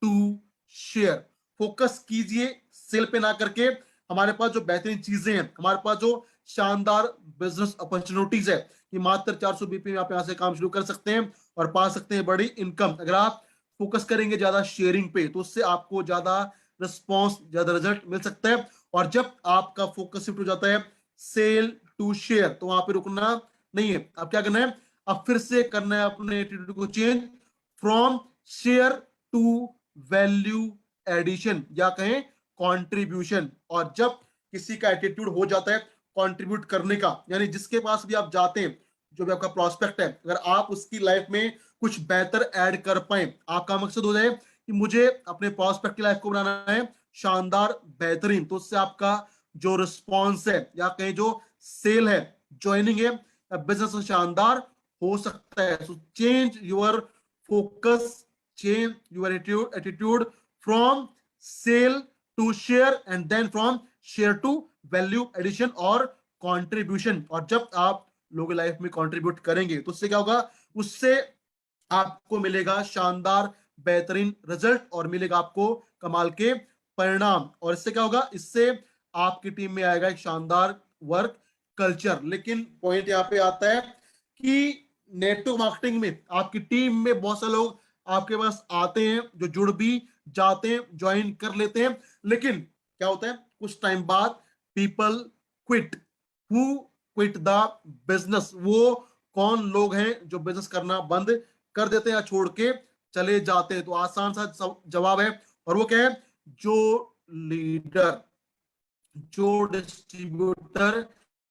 to share. Focus कीजिए सेल पे ना करके, हमारे पास जो बेहतरीन चीजें हैं, हमारे पास जो शानदार बिजनेस अपॉर्चुनिटीज है, कि मात्र 400 बीपी में आप यहाँ से काम शुरू कर सकते हैं और पा सकते हैं बड़ी इनकम। अगर आप फोकस करेंगे ज्यादा शेयरिंग पे, तो उससे आपको ज्यादा रिस्पॉन्स, ज्यादा रिजल्ट मिल सकता है। और जब आपका फोकस शिफ्ट हो जाता है सेल टू शेयर, तो वहां पे रुकना नहीं है, अब क्या करना है, अब फिर से करना है अपने एटीट्यूड को change, from share to value addition, या कहें कंट्रीब्यूशन। और जब किसी का एटीट्यूड हो जाता है कंट्रीब्यूट करने का, यानी जिसके पास भी आप जाते हैं, जो भी आपका प्रोस्पेक्ट है, अगर आप उसकी लाइफ में कुछ बेहतर ऐड कर पाए, आपका मकसद हो जाए कि मुझे अपने प्रोस्पेक्ट की लाइफ को बनाना है शानदार बेहतरीन, तो उससे आपका जो रिस्पॉन्स है, या कहें जो सेल है, ज्वाइनिंग है, बिजनेस शानदार हो सकता है। So change your focus, change your attitude from sale to share and then from share to value addition और contribution। और जब आप लोगों लाइफ में कंट्रीब्यूट करेंगे तो उससे क्या होगा, उससे आपको मिलेगा शानदार बेहतरीन रिजल्ट और मिलेगा आपको कमाल के परिणाम। और इससे क्या होगा, इससे आपकी टीम में आएगा एक शानदार वर्क कल्चर। लेकिन पॉइंट यहाँ पे आता है कि नेटवर्क मार्केटिंग में आपकी टीम में बहुत सारे लोग आपके पास आते हैं, जो जुड़ भी जाते हैं, ज्वाइन कर लेते हैं, लेकिन क्या होता है, कुछ टाइम बाद people quit. Who quit the business, वो कौन लोग हैं जो बिजनेस करना बंद कर देते हैं या छोड़ के चले जाते हैं। तो आसान सा जवाब है, और वो क्या है, जो लीडर, जो डिस्ट्रीब्यूटर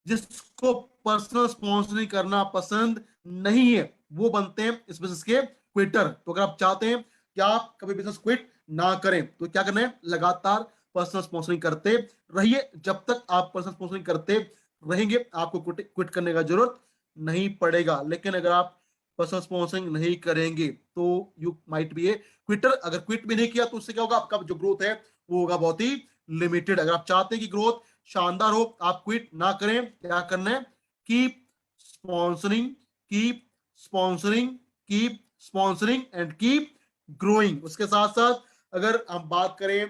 जिसको पर्सनल स्पॉन्सरिंग करना पसंद नहीं है, वो बनते हैं इस बिजनेस के क्विटर। तो अगर आप चाहते हैं कि आप कभी बिजनेस क्विट ना करें, तो क्या करना है, लगातार पर्सनल स्पॉन्सरिंग करते रहिए। जब तक आप पर्सनल स्पॉन्सरिंग करते रहेंगे, आपको क्विट करने का जरूरत नहीं पड़ेगा। लेकिन अगर आप पर्सनल स्पॉन्सरिंग नहीं करेंगे तो यू माइट बी ए क्विटर। अगर क्विट भी नहीं किया तो उससे क्या होगा, आपका जो ग्रोथ है वो होगा बहुत ही लिमिटेड। अगर आप चाहते हैं कि ग्रोथ शानदार हो, आप क्विट ना करें, क्या करना है, keep sponsoring, keep sponsoring, keep sponsoring and keep growing. उसके साथ साथ अगर हम बात करें,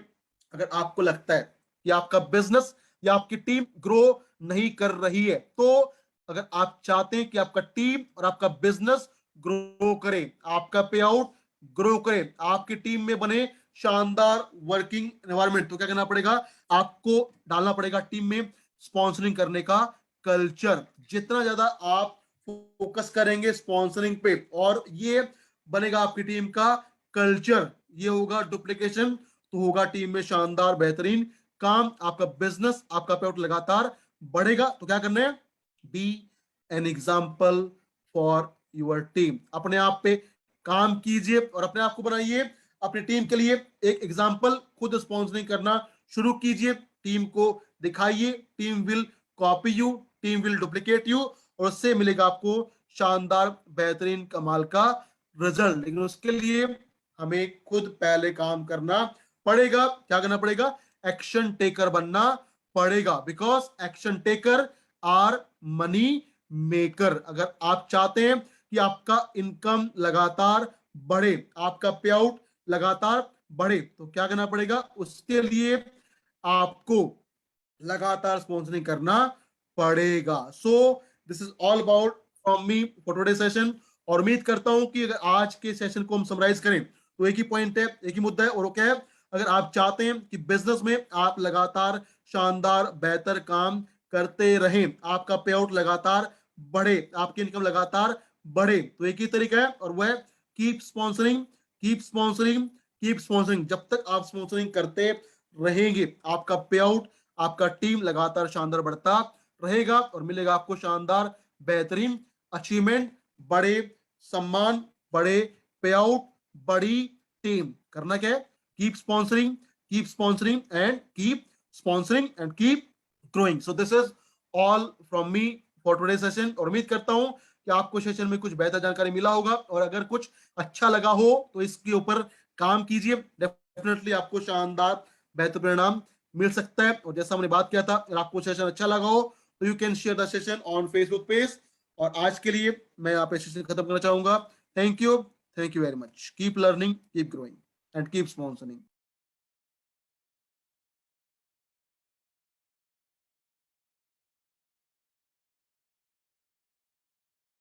अगर आपको लगता है कि आपका बिजनेस या आपकी टीम ग्रो नहीं कर रही है, तो अगर आप चाहते हैं कि आपका टीम और आपका बिजनेस ग्रो करे, आपका पे आउट ग्रो करे, आपकी टीम में बने शानदार वर्किंग एनवायरनमेंट, तो क्या करना पड़ेगा, आपको डालना पड़ेगा टीम में स्पॉन्सरिंग करने का कल्चर। जितना ज्यादा आप फोकस करेंगे स्पॉन्सरिंग पे और ये बनेगा आपकी टीम का कल्चर, ये होगा डुप्लीकेशन, तो होगा टीम में शानदार बेहतरीन काम, आपका बिजनेस, आपका पे आउट लगातार बढ़ेगा। तो क्या करना है, be an example for your team. अपने आप पे काम कीजिए और अपने आप को बनाइए अपनी टीम के लिए एक एग्जाम्पल। खुद स्पॉन्सरिंग करना शुरू कीजिए, टीम को दिखाइए, team will copy you, team will duplicate you, और उससे मिलेगा आपको शानदार बेहतरीन कमाल का रिजल्ट। लेकिन उसके लिए हमें खुद पहले काम करना पड़ेगा। क्या करना पड़ेगा, एक्शन टेकर बनना पड़ेगा, because action taker are money maker. अगर आप चाहते हैं कि आपका इनकम लगातार बढ़े, आपका पे आउट लगातार बढ़े, तो क्या करना पड़ेगा, उसके लिए आपको लगातार स्पॉन्सरिंग करना पड़ेगा। So this is all about from me for today session. और उम्मीद करता हूं कि अगर आज के सेशन को हम समराइज करें तो एक ही पॉइंट है, एक ही मुद्दा है, और वो क्या है, अगर आप चाहते हैं कि बिजनेस में आप लगातार शानदार बेहतर काम करते रहें, आपका पे आउट लगातार बढ़े, आपकी इनकम लगातार बढ़े, तो एक ही तरीका है और वह है keep sponsoring, keep sponsoring, keep sponsoring. जब तक आप स्पॉन्सरिंग करते रहेंगे, आपका पे आउट, आपका टीम लगातार शानदार बढ़ता रहेगा और मिलेगा आपको शानदार बेहतरीन अचीवमेंट, बड़े सम्मान, बड़े पे आउट, बड़ी टीम। करना क्या है, keep sponsoring, keep sponsoring and keep sponsoring and keep growing. So this is all from me for today session. और उम्मीद करता हूं कि आपको सेशन में कुछ बेहतर जानकारी मिला होगा, और अगर कुछ अच्छा लगा हो तो इसके ऊपर काम कीजिए, डेफिनेटली आपको शानदार बेहतर परिणाम मिल सकता है। और जैसा हमने बात किया था, अगर आपको सेशन अच्छा लगा हो तो you can share the session on Facebook page. और आज के लिए मैं यहाँ पे सेशन खत्म करना चाहूंगा। Thank you, thank you very much. Keep learning, keep growing and keep sponsoring.